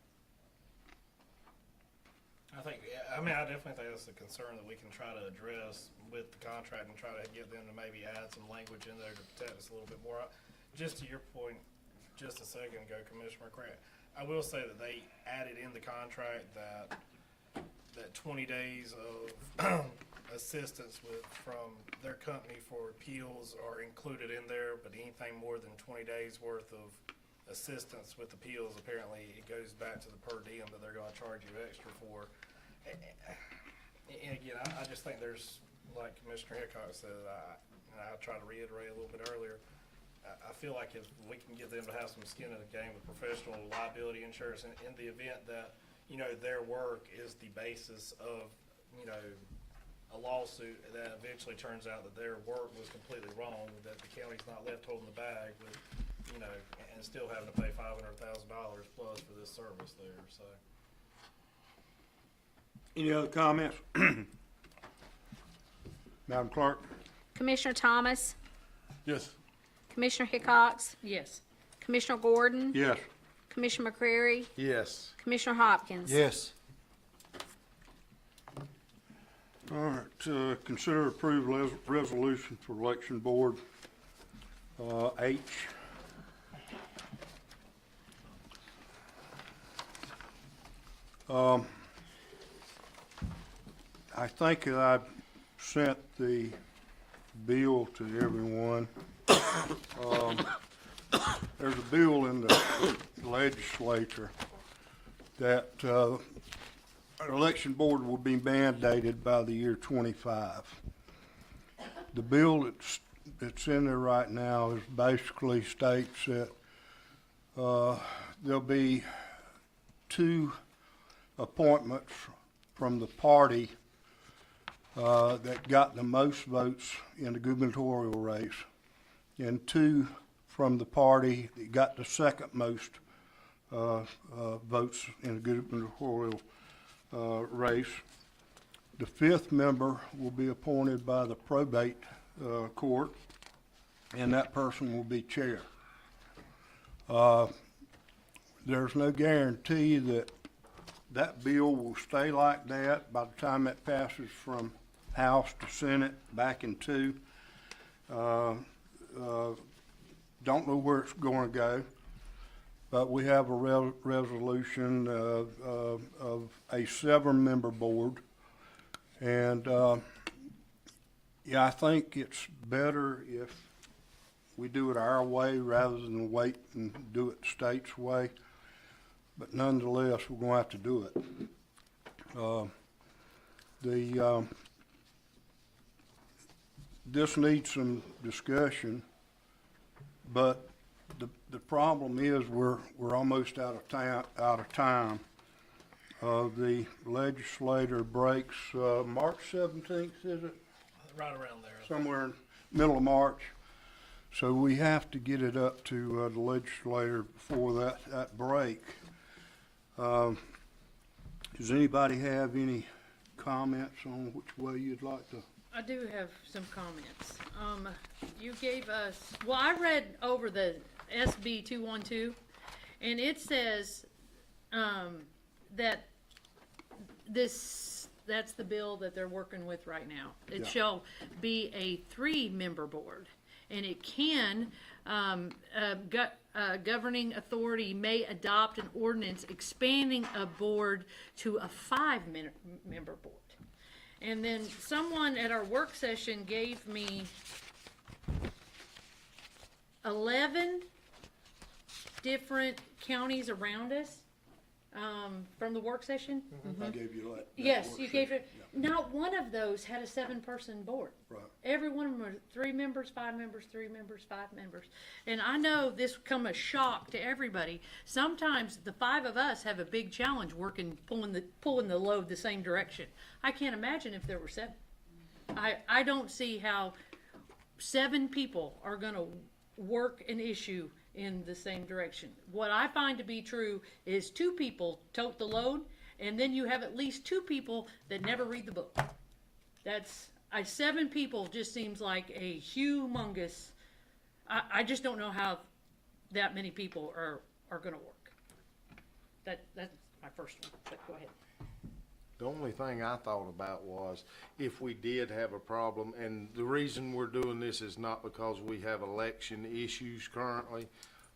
I definitely think that's a concern that we can try to address with the contract and try to get them to maybe add some language in there to protect us a little bit more. Just to your point, just a second ago, Commissioner McCray, I will say that they added in the contract that 20 days of assistance from their company for appeals are included in there, but anything more than 20 days worth of assistance with appeals, apparently it goes back to the per diem that they're gonna charge you extra for. And again, I just think there's, like Commissioner Hickok said, and I tried to reiterate a little bit earlier, I feel like if we can get them to have some skin in the game with professional liability insurance in the event that, their work is the basis of, a lawsuit that eventually turns out that their work was completely wrong, that the county's not left holding the bag with, and still having to pay $500,000 plus for this service there, so. Any other comments? Madam Clerk? Commissioner Thomas, Yes. Commissioner Hickox, Yes. Commissioner Gordon, Yes. Commissioner McCreary, Yes. Commissioner Hopkins. Yes. All right, consider approve resolution for election board, H. I think that I sent the bill to everyone. There's a bill in the legislature that, an election board will be mandated by the year 25. The bill that's in there right now is basically states that there'll be 2 appointments from the party that got the most votes in the gubernatorial race, and 2 from the party that got the second most votes in the gubernatorial race. The 5th member will be appointed by the probate court, and that person will be chair. There's no guarantee that that bill will stay like that by the time it passes from House to Senate back in 2. Don't know where it's going to go, but we have a resolution of a 7-member board, and yeah, I think it's better if we do it our way rather than wait and do it the state's way. But nonetheless, we're going to have to do it. This needs some discussion, But the problem is we're almost out of time. The legislature breaks, March 17th, is it? Right around there. Somewhere in middle of March. So we have to get it up to the legislature before that break. Does anybody have any comments on which way you'd like to? I do have some comments. You gave us, well, I read over the SB 212, and it says, that that's the bill that they're working with right now. It Yeah. shall be a 3-member board, and it can, governing authority may adopt an ordinance expanding a board to a 5-member board. And then someone at our work session gave me 11 different counties around us, from the work session. I gave you that. Yes, you gave it, not one of those had a 7-person board. Right. Every one of them were 3 members, 5 members, 3 members, 5 members. And I know this come a shock to everybody. Sometimes the 5 of us have a big challenge pulling the load the same direction. I can't imagine if there were 7. I don't see how 7 people are gonna work an issue in the same direction. What I find to be true is 2 people tote the load, and then you have at least 2 people that never read the book. 7 people just seems like a humongous, I just don't know how that many people are gonna work. That's my first one, but go ahead. The only thing I thought about was if we did have a problem, and the reason we're doing this is not because we have election issues currently,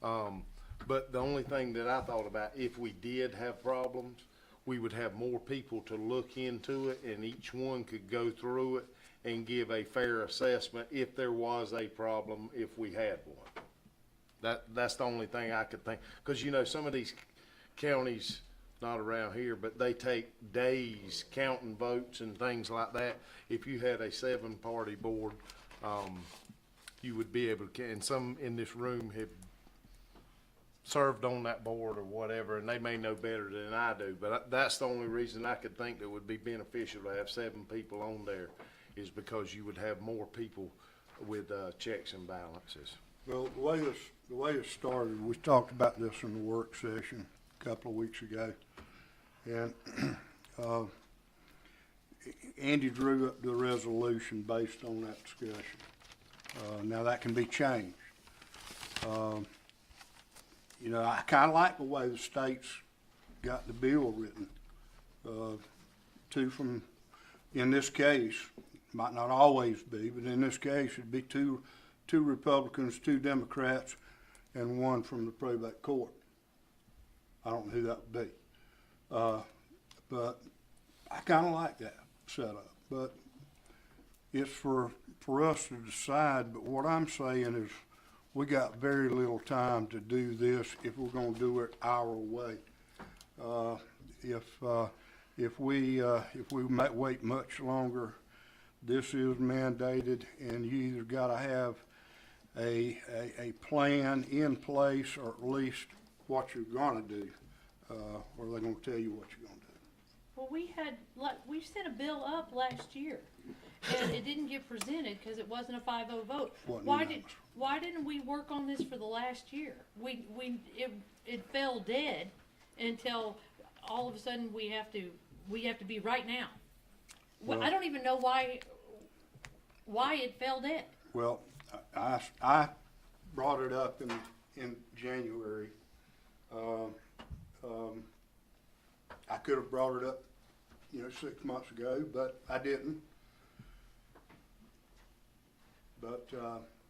but the only thing that I thought about, if we did have problems, we would have more people to look into it, and each one could go through it and give a fair assessment if there was a problem, if we had one. That's the only thing I could think, because you know, some of these counties, not around here, but they take days counting votes and things like that. If you had a 7-party board, you would be able to, and some in this room have served on that board or whatever, and they may know better than I do, but that's the only reason I could think that would be beneficial to have 7 people on there, is because you would have more people with checks and balances. Well, the way it started, we talked about this in the work session a couple of weeks ago. And Andy drew up the resolution based on that discussion. Now that can be changed. You know, I kind of like the way the state's got the bill written. 2 from, in this case, might not always be, but in this case, it'd be two Republicans, 2 Democrats, and 1 from the probate court. I don't know who that would be. But I kind of like that setup. But it's for us to decide. But what I'm saying is we got very little time to do this if we're going to do it our way. If we wait much longer, this is mandated, and you either got to have a plan in place, or at least what you're going to do, or they're going to tell you what you're going to do. Well, we sent a bill up last year, and it didn't get presented because it wasn't a 5-0 vote. Wasn't Why unanimous. didn't we work on this for the last year? It fell dead until all of a sudden we have to be right now. Well, I don't even know why it fell dead. Well, I brought it up in January. I could have brought it up, 6 months ago, but I didn't. But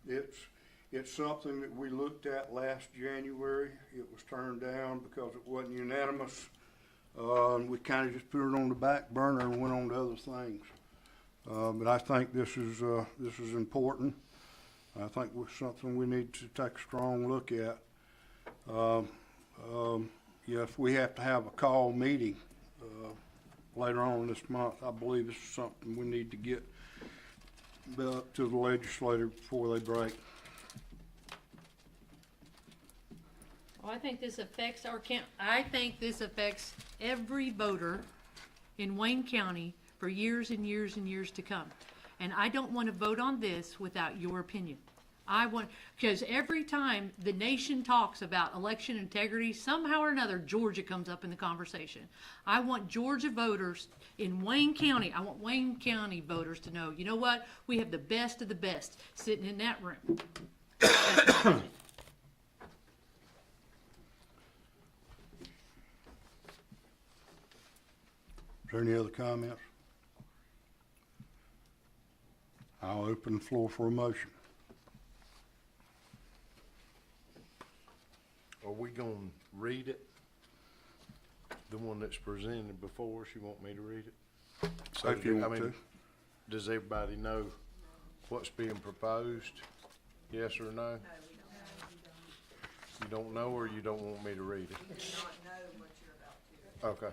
it's something that we looked at last January. It was turned down because it wasn't unanimous. We kind of just put it on the back burner and went on to other things. But I think this is important. I think it's something we need to take a strong look at. If we have to have a call meeting later on this month, I believe this is something we need to get up to the legislature before they break. Oh, I think this affects I think this affects every voter in Wayne County for years and years and years to come. And I don't want to vote on this without your opinion. Because every time the nation talks about election integrity, somehow or another, Georgia comes up in the conversation. I want Georgia voters in Wayne County, I want Wayne County voters to know, you know what? We have the best of the best sitting in that room. That's my opinion. Is there any other comments? I'll open the floor for a motion. Are we gonna read it? The one that's presented before us, you want me to read it? So, If you I want mean, to. does everybody know what's being proposed? Yes or no? You don't know, or you don't want me to read it? Okay.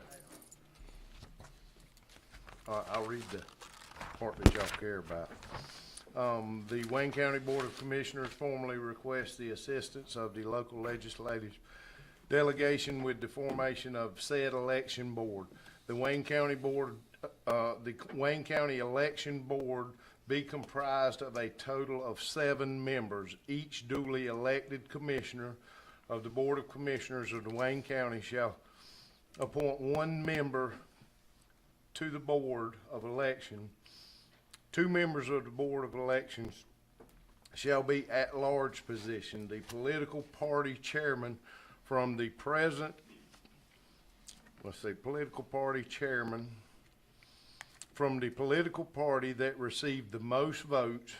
All right, I'll read the part that y'all care about. The Wayne County Board of Commissioners formally requests the assistance of the local legislative delegation with the formation of said election board. The Wayne County Election Board be comprised of a total of 7 members. Each duly elected commissioner of the Board of Commissioners of the Wayne County shall appoint 1 member to the Board of Election. 2 members of the Board of Elections shall be at-large position. The political party chairman from the present, political party chairman from the political party that received the most votes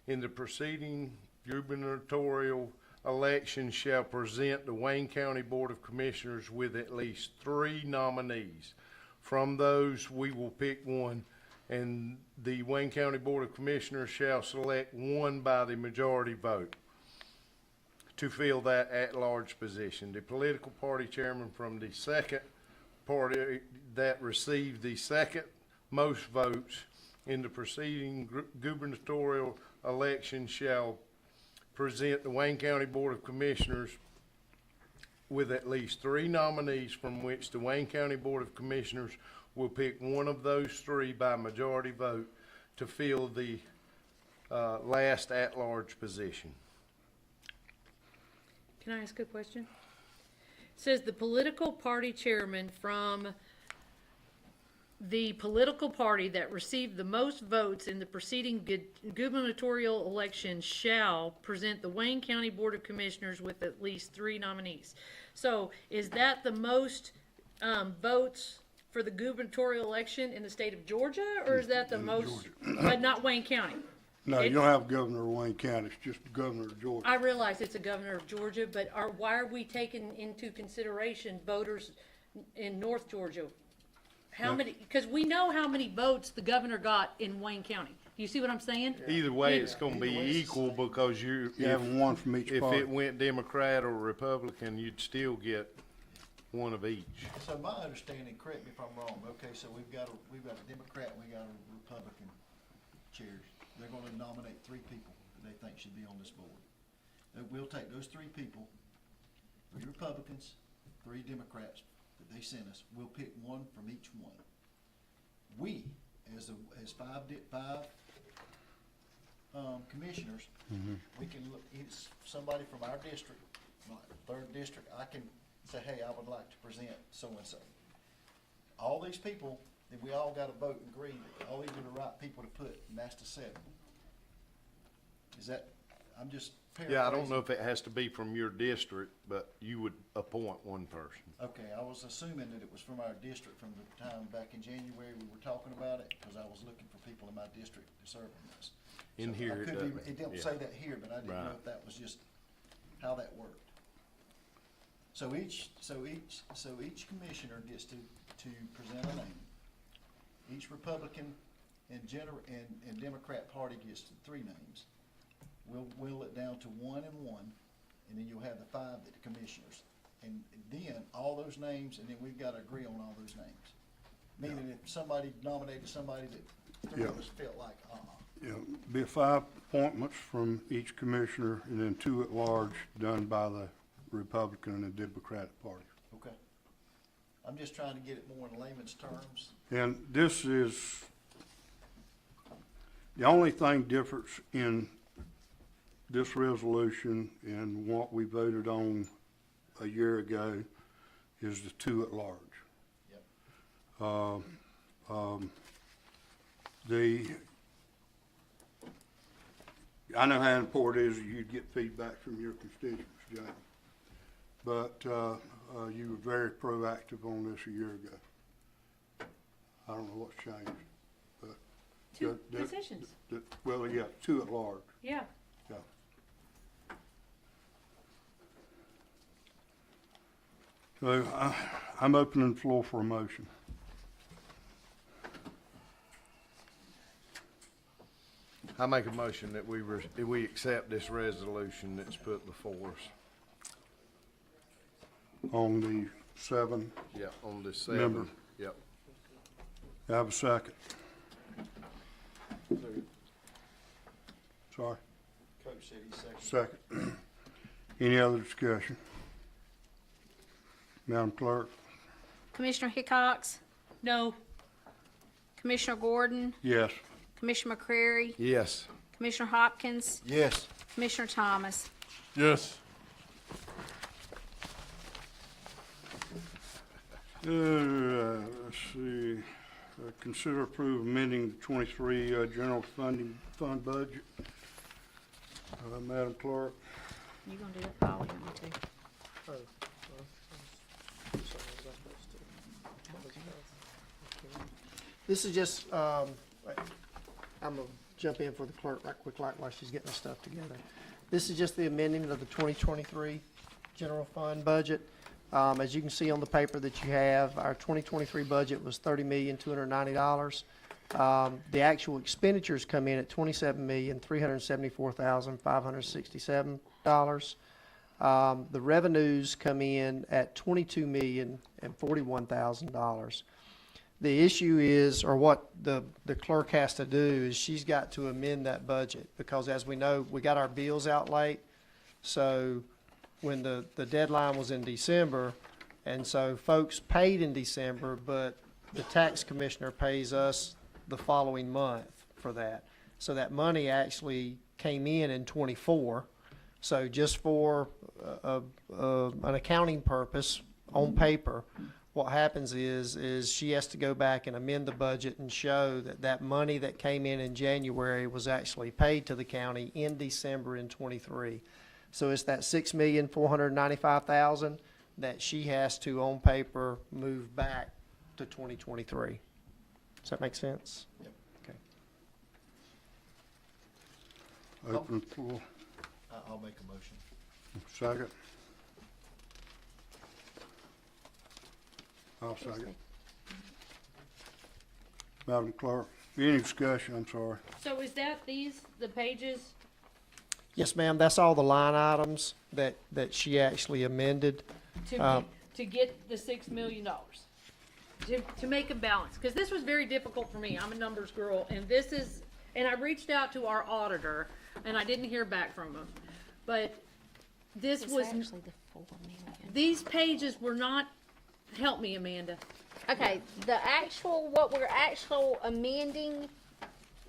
in the preceding gubernatorial election shall present the Wayne County Board of Commissioners with at least 3 nominees. From those, we will pick one, and the Wayne County Board of Commissioners shall select one by the majority vote to fill that at-large position. The political party chairman from the second party that received the second most votes in the preceding gubernatorial election shall present the Wayne County Board of Commissioners with at least 3 nominees, from which the Wayne County Board of Commissioners will pick one of those 3 by majority vote to fill the last at-large position. Can I ask a question? It says the political party chairman from the political party that received the most votes in the preceding gubernatorial election shall present the Wayne County Board of Commissioners with at least 3 nominees. So is that the most votes for the gubernatorial election in the state of Georgia, or is that the most, but not Wayne County? No, you don't have governor of Wayne County, it's just the governor of Georgia. I realize it's a governor of Georgia, but why are we taking into consideration voters in North Georgia? How many, because we know how many votes the governor got in Wayne County. Do you see what I'm saying? Either way, it's gonna be equal, because You have one from each if party. it went Democrat or Republican, you'd still get one of each. So my understanding, correct me if I'm wrong, okay, so we've got a Democrat, and we got a Republican chairs. They're gonna nominate 3 people that they think should be on this board. And we'll take those 3 people, 3 Republicans, 3 Democrats that they sent us, we'll pick one from each one. We, as 5 commissioners, we can look, it's somebody from our district, like 3rd district, I can say, hey, I would like to present so-and-so. All these people, then we all gotta vote and agree that all these are the right people to put, and that's the 7. Is that, I'm just paraphrasing. Yeah, I don't know if it has to be from your district, but you would appoint one person. Okay, I was assuming that it was from our district from the time back in January we were talking about it, because I was looking for people in my district to serve on this. In So here, I it couldn't even- doesn't. It didn't Yeah. say that here, but I didn't know Right. if that was just how that worked. So each commissioner gets to present a name. Each Republican and Democrat party gets 3 names. We'll whittle it down to 1 and 1, and then you'll have the 5 that the commissioners. And then all those names, and then we've got to agree on all those names. Meaning if somebody nominated somebody that 3 of us felt like, Yeah, be 5 appointments from each commissioner, and then 2 at large done by the Republican and the Democratic Party. Okay. I'm just trying to get it more in layman's terms. And this is, the only thing difference in this resolution and what we voted on a year ago is the two at large. Yep. I know how important it is you'd get feedback from your constituents, Jane. But, you were very proactive on this a year ago. I don't know what's changed, but. Two the- positions, Well, yeah, two at large, yeah. yeah. So, I'm opening the floor for a motion. I make a motion that we accept this resolution that's put before us. On the 7, Yeah, on the Member. 7. Yep. have a second. Sorry, Coach said he's second. second. Any other discussion? Madam Clerk? Commissioner Hickox, No, Commissioner Gordon, Yes. Commissioner McCrary, Yes. Commissioner Hopkins, Yes. Commissioner Thomas. Yes. Let's see, consider approve amending the 23 general fund budget. Madam Clerk? You gonna do it, Paul? You want me to? Oh, sorry, was I supposed to? This is just, I'm gonna jump in for the clerk right quick, like while she's getting the stuff together. This is just the amending of the 2023 general fund budget. As you can see on the paper that you have, our 2023 budget was $30,290,000. The actual expenditures come in at $27,374,567. The revenues come in at $22,041,000. The issue is, or what the clerk has to do is she's got to amend that budget, because as we know, we got our bills out late. So when the deadline was in December, and so folks paid in December, but the tax commissioner pays us the following month for that. So that money actually came in 24. So just for an accounting purpose, on paper, what happens is she has to go back and amend the budget and show that that money that came in January was actually paid to the county in December in 23. So it's that $6,495,000 that she has to, on paper, move back to 2023. Does that make sense? Yep. Okay. Open the floor. I'll make a motion. Second. I'll second. Madam Clerk, any discussion? I'm sorry. so is that the pages? Yes, ma'am, that's all the line items that she actually amended. To get the $6 million, to make a balance, because this was very difficult for me, I'm a numbers girl, and I reached out to our auditor, and I didn't hear back from him, but this It's was, actually the 4 million. these pages were not, help me, Amanda. Okay, what we're actual amending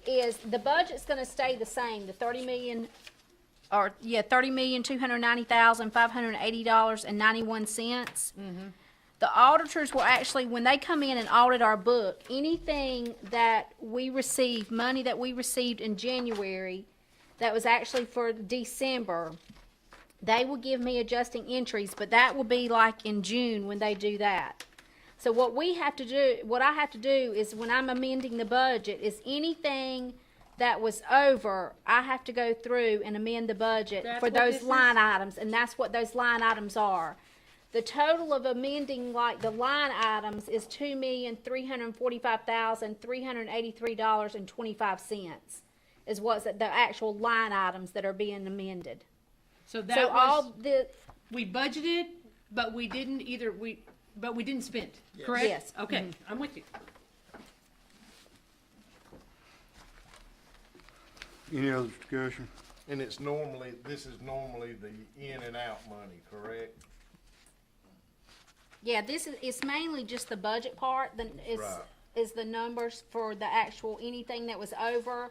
is, the budget's gonna stay the same, the $30,290,580.91. The auditors will actually, when they come in and audit our book, anything that we received, money that we received in January, that was actually for December, they will give me adjusting entries, but that will be like in June when they do that. So what I have to do is, when I'm amending the budget, is anything that was over, I have to go through and amend the budget That's for what those this is? line items, and that's what those line items are. The total of amending, like, the line items is $2,345,383.25 is what's the actual line items that are being amended. So So that all was, the, we budgeted, but we didn't spend, correct? Yes. Okay, I'm with you. Any other discussion? And this is normally the in and out money, correct? Yeah, it's mainly just the budget part, Right. is the numbers for the actual, anything that was over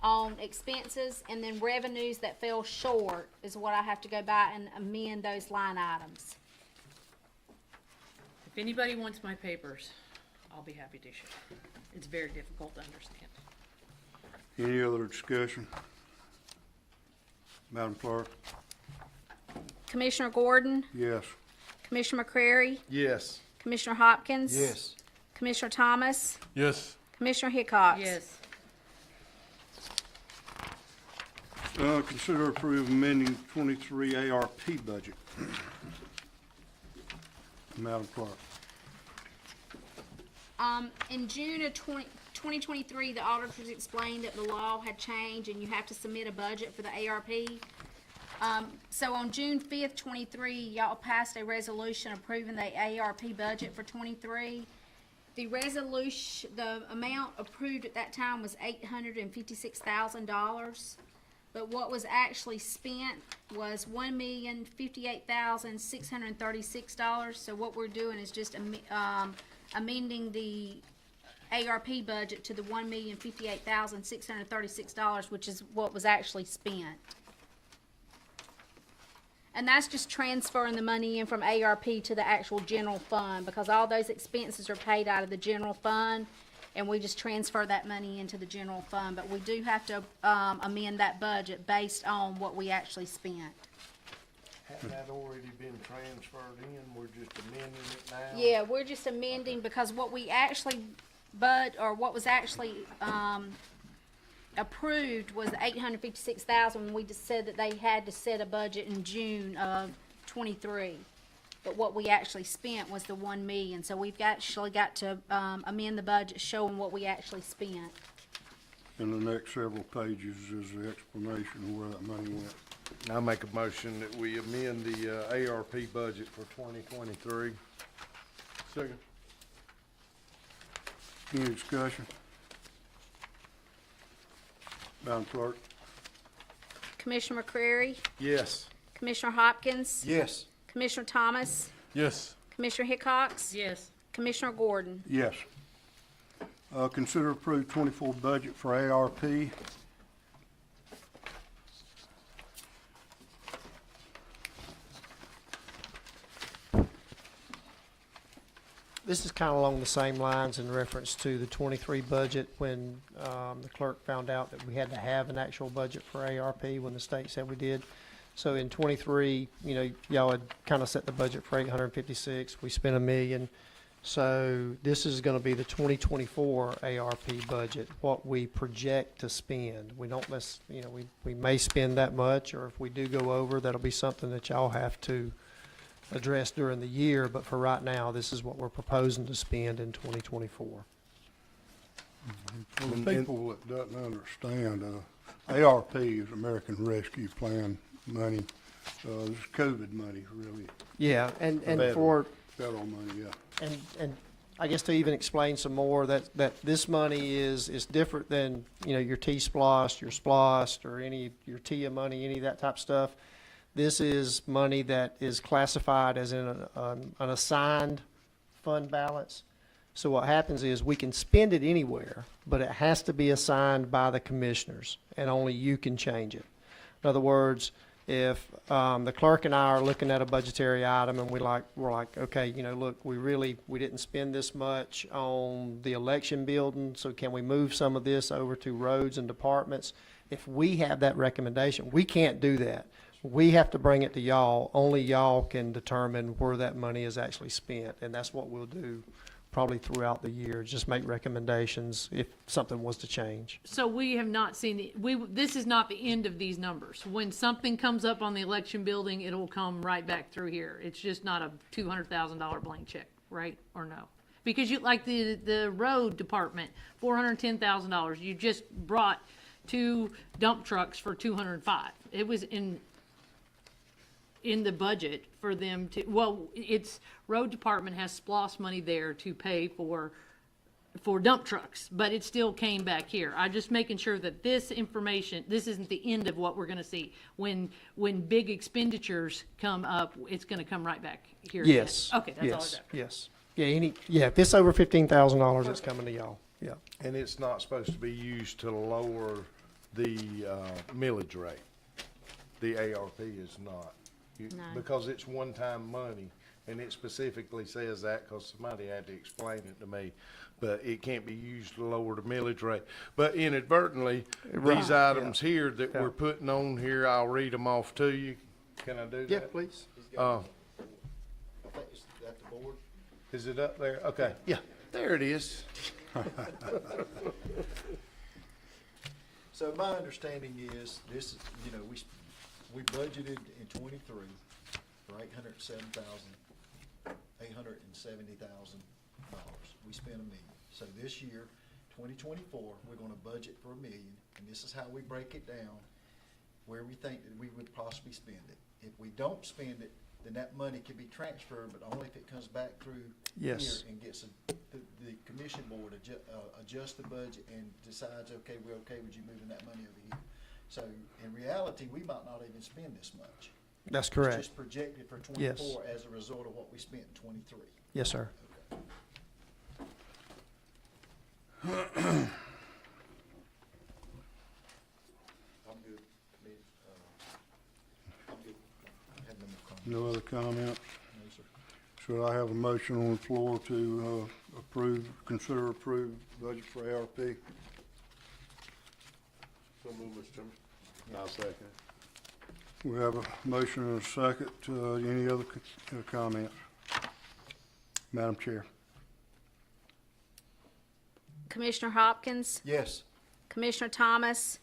on expenses, and then revenues that fell short is what I have to go by and amend those line items. If anybody wants my papers, I'll be happy to share. It's very difficult to understand. Any other discussion? Madam Clerk? Commissioner Gordon, Yes. Commissioner McCrary, Yes. Commissioner Hopkins. Yes. Commissioner Thomas, Yes. Commissioner Hickox. Yes. Consider approving amending 23 ARP budget. Madam Clerk? In June of 2023, the auditors explained that the law had changed and you have to submit a budget for the ARP. So on June 5th, 23, y'all passed a resolution approving the ARP budget for 23. The resolution, the amount approved at that time was $856,000. But what was actually spent was $1,058,636. So what we're doing is just amending the ARP budget to the $1,058,636, which is what was actually spent. And that's just transferring the money in from ARP to the actual general fund, because all those expenses are paid out of the general fund, and we just transfer that money into the general fund. But we do have to amend that budget based on what we actually spent. Hadn't that already been transferred in? We're just amending it now? Yeah, we're just amending, because what we actually what was actually approved was $856,000, when we just said that they had to set a budget in June of 23. But what we actually spent was the $1 million, so we've actually got to amend the budget showing what we actually spent. In the next several pages is the explanation of where that money went. I make a motion that we amend the ARP budget for 2023. Second. Any discussion? Madam Clerk? Commissioner McCrary, Yes. Commissioner Hopkins, Yes. Commissioner Thomas, Yes. Commissioner Hickox, Yes. Commissioner Gordon. Yes. Consider approved 24 budget for ARP. This is kind of along the same lines in reference to the 23 budget, when the clerk found out that we had to have an actual budget for ARP when the state said we did. So in 23, y'all had kind of set the budget for 856. We spent $1 million. So this is going to be the 2024 ARP budget, what we project to spend. We don't we may spend that much, or if we do go over, that'll be something that y'all have to address during the year, but for right now, this is what we're proposing to spend in 2024. For the people that doesn't understand, ARP is American Rescue Plan money. This is COVID money, really, Yeah, and Federal. for, federal money, yeah. and I guess to even explain some more, that this money is different than, your T-SPLOST, your SPLOST, or your TIA money, any of that type of stuff. This is money that is classified as in an assigned fund balance. So what happens is we can spend it anywhere, but it has to be assigned by the commissioners, and only you can change it. In other words, if the clerk and I are looking at a budgetary item and we're like, okay, look, we didn't spend this much on the election building, so can we move some of this over to roads and departments? If we have that recommendation, we can't do that. We have to bring it to y'all. Only y'all can determine where that money is actually spent, and that's what we'll do probably throughout the year, just make recommendations if something was to change. So we have not seen, this is not the end of these numbers. When something comes up on the election building, it will come right back through here. It's just not a $200,000 blank check, right, or no? Because like the road department, $410,000, you just brought 2 dump trucks for $205,000. It was in the budget for them to, it's road department has SPLOST money there to pay for for dump trucks, but it still came back here. I'm just making sure that this information, this isn't the end of what we're gonna see. When big expenditures come up, it's gonna come right back here again. Yes. Okay, that's all I Yes, got. yes. Yeah, if it's over $15,000, it's coming to y'all, yeah. And it's not supposed to be used to lower the millage rate. The ARP is not. No. Because it's one-time money, and it specifically says that, because somebody had to explain it to me. But it can't be used to lower the millage rate. But inadvertently, Right, these yeah. items here that we're putting on here, I'll read them off to you. Can I do that? Yeah, please. Uh, I think it's at the board. Is it up there? Okay, yeah, there it is. So my understanding is, this is, you know, we budgeted in '23 for $870,000. We spent $1 million. So this year, 2024, we're gonna budget for $1 million, and this is how we break it down, where we think that we would possibly spend it. If we don't spend it, then that money can be transferred, but only if it comes back through here Yes. and gets the commission board adjust the budget and decides, okay, we're okay with you moving that money over here. So in reality, we might not even spend this much. That's It's correct. just projected for Yes. '24 as a result of what we spent in '23. Yes, sir. Okay. I'm good. I'm good. I have no more comments. No other comments? No, sir. Should I have a motion on the floor to consider approve budget for ARP? So move, Mr. Chairman. I'll second. We have a motion and a second. Any other comments? Madam Chair. Commissioner Hopkins, Yes. Commissioner Thomas,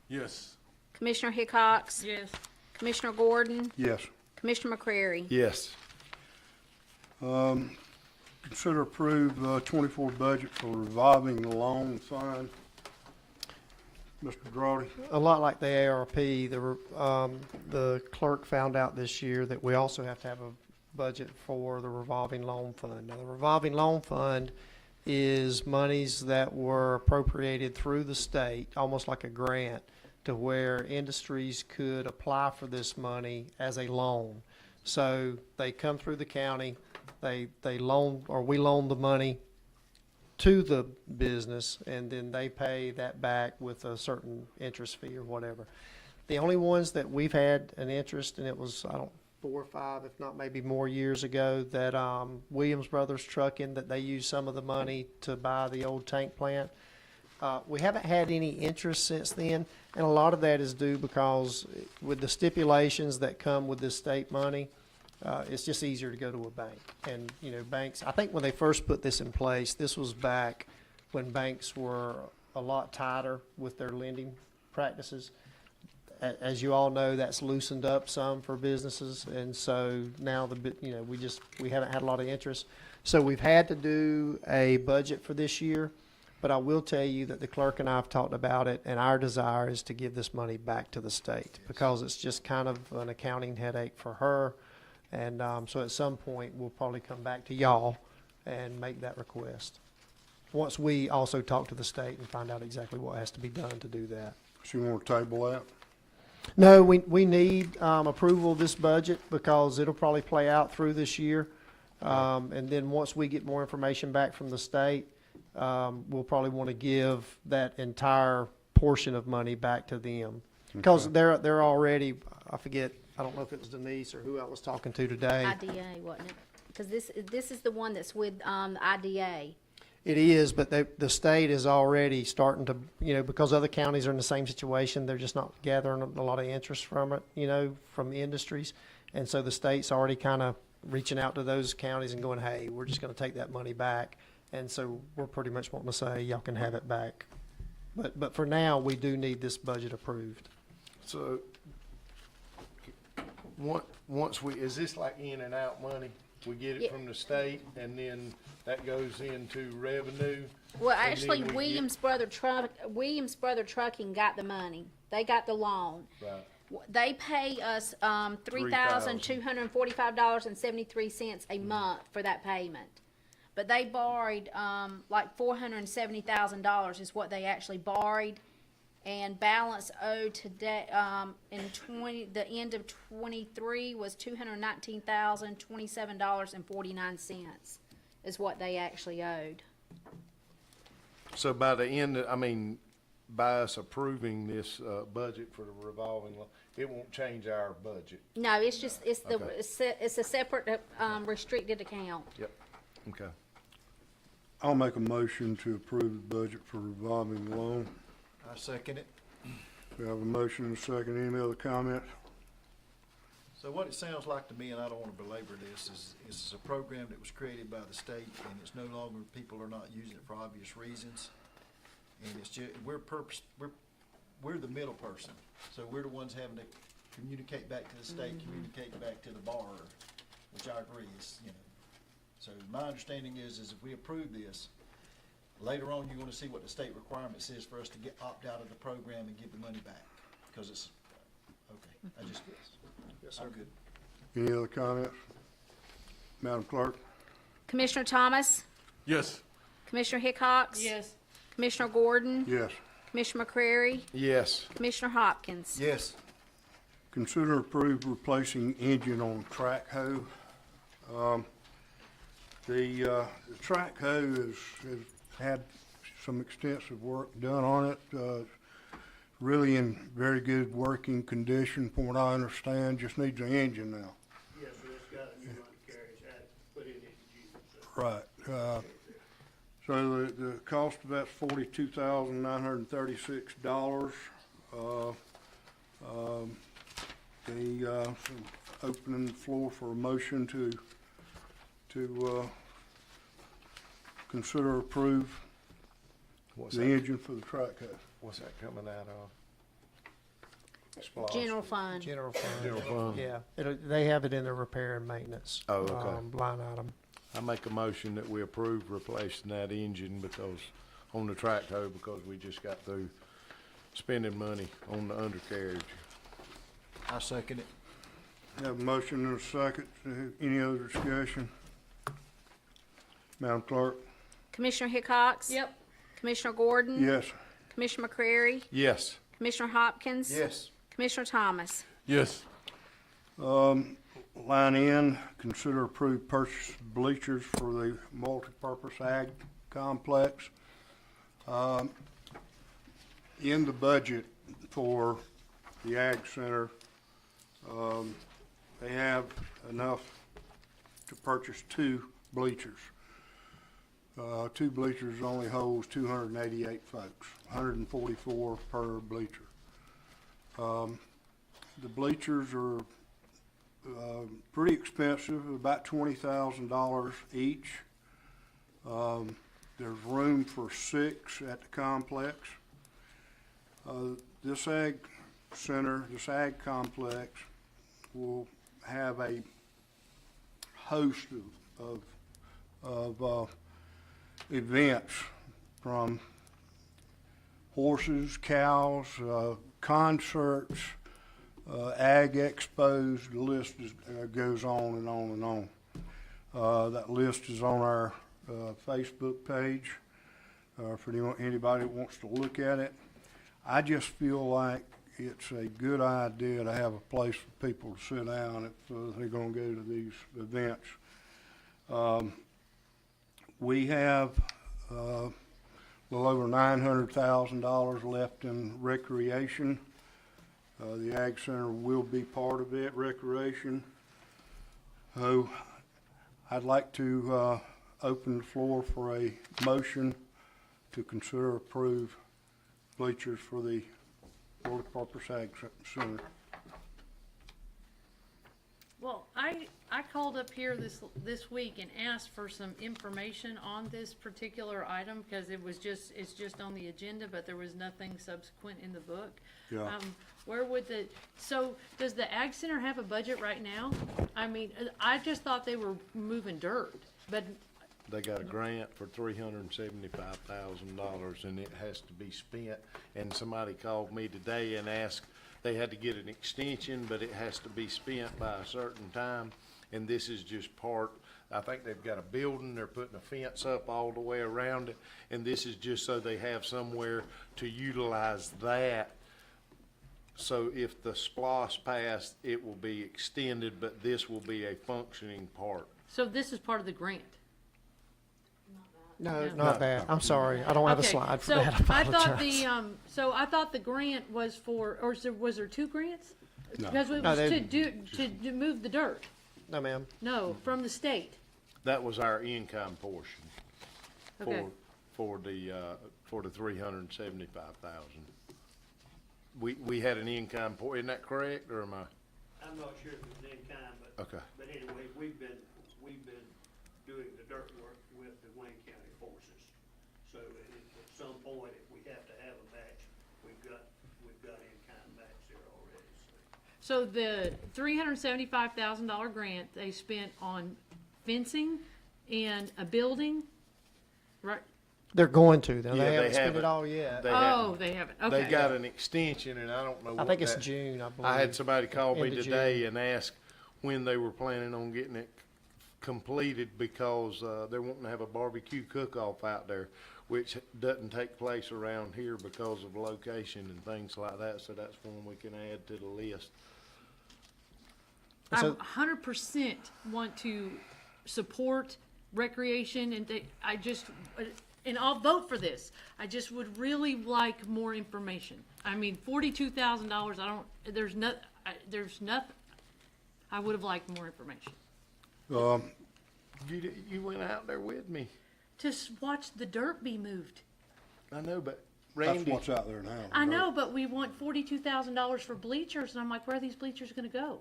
Yes. Commissioner Hickox, Yes. Commissioner Gordon, Yes. Commissioner McCreary. Yes. Consider approve 24 budget for revolving loan fund. Mr. Drawdy? A lot like the ARP, the clerk found out this year that we also have to have a budget for the revolving loan fund. Now, the revolving loan fund is monies that were appropriated through the state, almost like a grant, to where industries could apply for this money as a loan. So they come through the county, they loan, or we loan the money to the business, and then they pay that back with a certain interest fee or whatever. The only ones that we've had an interest, and it was, 4 or 5, if not maybe more years ago, that Williams Brothers Trucking, that they used some of the money to buy the old tank plant. We haven't had any interest since then, and a lot of that is due because with the stipulations that come with this state money, it's just easier to go to a bank. And, you know, banks, I think when they first put this in place, this was back when banks were a lot tighter with their lending practices. As you all know, that's loosened up some for businesses, and so now we haven't had a lot of interest. So we've had to do a budget for this year, but I will tell you that the clerk and I have talked about it, and our desire is to give this money back to the state because it's just kind of an accounting headache for her. And so at some point, we'll probably come back to y'all and make that request. Once we also talk to the state and find out exactly what has to be done to do that. So you want to table that? No, we need approval of this budget because it'll probably play out through this year. And then once we get more information back from the state, we'll probably want to give that entire portion of money back to them. Because they're already, I don't know if it was Denise or who I was talking to today. IDA, wasn't it? Because this is the one that's with the IDA. It is, but the state is already starting to, because other counties are in the same situation, they're just not gathering a lot of interest from it, from the industries. And so the state's already kind of reaching out to those counties and going, hey, we're just going to take that money back. And so we're pretty much wanting to say, y'all can have it back. But for now, we do need this budget approved. So, is this like in and out money? We get it Yeah. from the state, and then that goes into revenue? Well, and then actually, we get- Williams Brother Trucking got the money. They got the loan. Right. They pay us $3,245.73 a month for that payment. but they borrowed, like $470,000 is what they actually borrowed. And balance owed today, the end of 23 was $219,027.49 is what they actually owed. So by the end, by us approving this, budget for the revolving, it won't change our budget. No, it's just, Okay. it's a separate, restricted account. Yep. Okay. I'll make a motion to approve the budget for revolving loan. I second it. We have a motion and a second. Any other comment? So what it sounds like to me, and I don't want to belabor this, is it's a program that was created by the state, and it's no longer, people are not using it for obvious reasons. And it's just, we're the middle person, so we're the ones having to communicate back to the state, communicate back to the borrower, which I agree is, So my understanding is if we approve this, later on, you're gonna see what the state requirement says for us to opt out of the program and give the money back, because it's, okay, Yes, I'm good. Any other comments? Madam Clerk? Commissioner Thomas, Yes. Commissioner Hickox. Yes. Commissioner Gordon, Yes. Commissioner McCrary, Yes. Commissioner Hopkins. Yes, Consider approve replacing engine on track hoe. The track hoe has had some extensive work done on it. Really in very good working condition from what I understand, just needs an engine now. Yes, sir, it's got a new undercarriage, I put it in June, so. Right. So the cost of that's $42,936. Opening the floor for a motion to consider approve What's the that, engine for the track hoe. what's that coming out of? General fund. General fund. General fund. Yeah, they have it in the repair and maintenance. Oh, okay. Line item. I make a motion that we approve replacing that engine on the track hoe, because we just got through spending money on the undercarriage. I second it. Have a motion and a second. Any other discussion? Madam Clerk? Commissioner Hickox. Yep. Commissioner Gordon. Yes. Commissioner McCrary, Yes. Commissioner Hopkins. Yes, Commissioner Thomas. Yes. Line N, consider approved purchase bleachers for the multipurpose ag complex. In the budget for the ag center, they have enough to purchase 2 bleachers. 2 bleachers only holds 288 folks, 144 per bleacher. The bleachers are pretty expensive, about $20,000 each. There's room for 6 at the complex. This ag center, this ag complex will have a host of events, from horses, cows, concerts, ag expos. The list goes on and on and on. That list is on our Facebook page for anybody that wants to look at it. I just feel like it's a good idea to have a place for people to sit down if they're going to go to these events. We have a little over $900,000 left in recreation. The Ag Center will be part of it, recreation. So I'd like to open the floor for a motion to consider approve bleachers for the multipurpose Ag Center. Well, I called up here this week and asked for some information on this particular item, because it's just on the agenda, but there was nothing subsequent in the book. Yeah. So does the Ag Center have a budget right now? I mean, I just thought they were moving dirt, but They got a grant for $375,000, and it has to be spent. And somebody called me today and asked, they had to get an extension, but it has to be spent by a certain time. And this is just part I think they've got a building, they're putting a fence up all the way around it, and this is just so they have somewhere to utilize that. So if the SPOS passed, it will be extended, but this will be a functioning part. So this is part of the grant? No, No. not that. I'm sorry. I don't have a Okay, slide for so that. I I thought apologize. the, so I thought the grant was for, or was there two grants? No. Because it No, was they- to move the dirt. No, ma'am. No, from the state. That was our in-kind portion Okay. for the 375,000. We had an in-kind isn't that correct, or am I? I'm not sure if it was in kind, but, Okay. but anyway, we've been doing the dirt work with the Wayne County forces. So at some point, if we have to have a match, we've got in-kind match there already, so. So the $375,000 grant they spent on fencing and a building, right? They're going to, though. Yeah, They they haven't spent haven't. it all yet. They Oh, haven't. they haven't, They okay. got an extension, and I don't know I what think it's that- June, I believe. I had somebody call me End of today June. and ask when they were planning on getting it completed, because they're wanting to have a barbecue cook-off out there, which doesn't take place around here because of location and things like that, so that's one we can add to the list. I So- 100% want to support recreation and I just, and I'll vote for this. I just would really like more information. I mean, $42,000, there's nothing, I would have liked more information. You went out there with me. Just watch the dirt be moved. I know, but That's Randy, what's out there now. I know, but we want $42,000 for bleachers, and I'm like, where are these bleachers gonna go?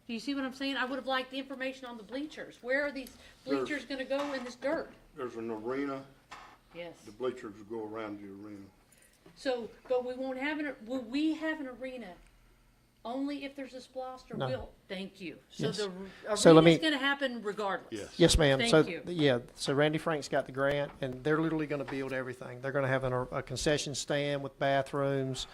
Do you see what I'm saying? I would have liked the information on the bleachers. Where are these bleachers gonna go in this dirt? There's an arena, Yes. the bleachers go around the arena. So, but we won't have will we have an arena only if there's a splost or No. will? Thank you. So Yes. the So let arena's me- gonna happen regardless. Yes. Yes, ma'am. Thank So, you. yeah, so Randy Frank's got the grant, and they're literally gonna build everything. They're gonna have a concession stand with bathrooms.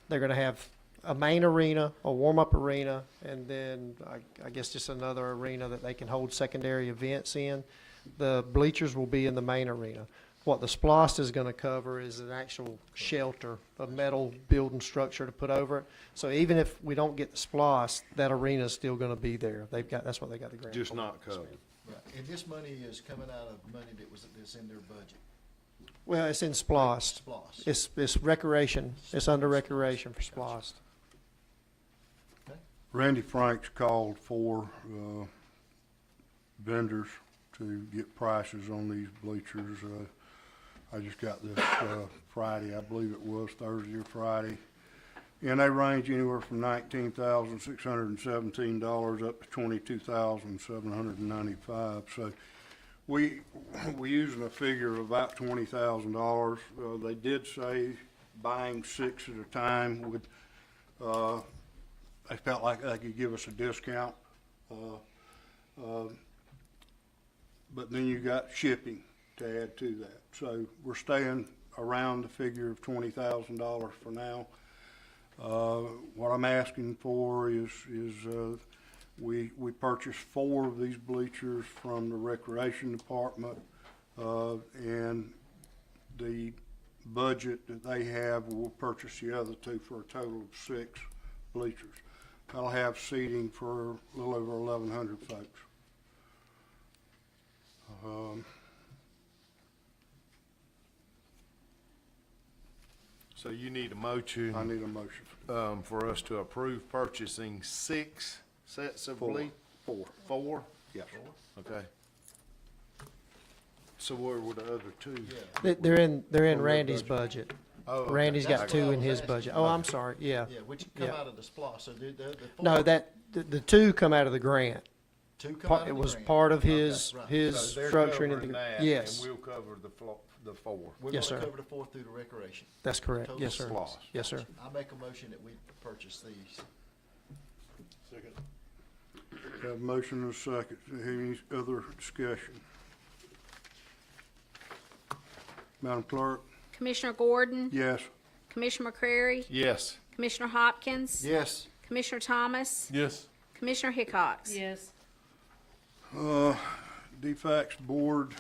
They're gonna have a main arena, a warm-up arena, and then I guess just another arena that they can hold secondary events in. The bleachers will be in the main arena. What the SPOS is gonna cover is an actual shelter, a metal building structure to put over it. So even if we don't get the SPOS, that arena's still gonna be there. That's what they got the grant just for. not covered. Right, and this money is coming out of money that's in their budget, Well, it's in SPOS. SPOS. It's recreation. It's under recreation for SPOS. Randy Franks called for vendors to get prices on these bleachers. I just got this Friday, I believe it was Thursday or Friday. And they range anywhere from $19,617 up to $22,795. So we using a figure of about $20,000. They did say buying 6 at a time would, they felt like they could give us a discount. But then you got shipping to add to that. So we're staying around the figure of $20,000 for now. What I'm asking for is we purchased 4 of these bleachers from the recreation department, and the budget that they have, we'll purchase the other 2 for a total of 6 bleachers. That'll have seating for a little over 1,100 folks. So you need a motion. I need a motion. For us to approve purchasing 6 sets of 4. bleach? 4. 4? Yes. Okay. So where were the other 2? They're in Randy's budget. Oh, okay. Randy's got That's 2 what I in was his asking. budget. Oh, I'm sorry. Yeah. Yeah, which come Yeah. out of the SPOS, so the 4. No, the 2 come out of the grant. 2 come out of It the was grant. part of Okay, his, right. his So they're structuring. covering that, Yes, and we'll cover the 4. We're Yes, gonna sir. cover the 4 through the recreation. that's correct. Total Yes, sir. SPOS. Yes, sir. I make a motion that we purchase these. Second. Have a motion and a second. Any other discussion? Madam Clerk? Commissioner Gordon, Yes. Commissioner McCrary, Yes. Commissioner Hopkins, Yes. Commissioner Thomas, Yes. Commissioner Hickox. Yes. DFAX board,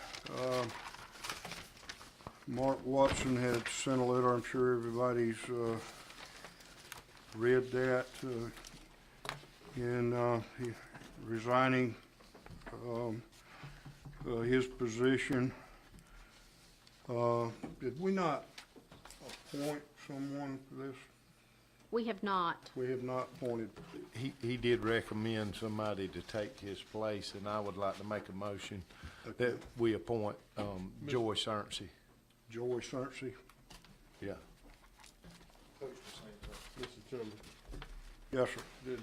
Mark Watson had sent a letter, I'm sure everybody's, read that, in, he resigning, his position. Did we not appoint someone for this? We have not. We have not appointed. He did recommend somebody to take his place, and I would like to make a motion that we appoint, Joy Cerncy. Joy Cerncy. Yeah. Coach was saying that. Mr. Chairman, Yes, sir. did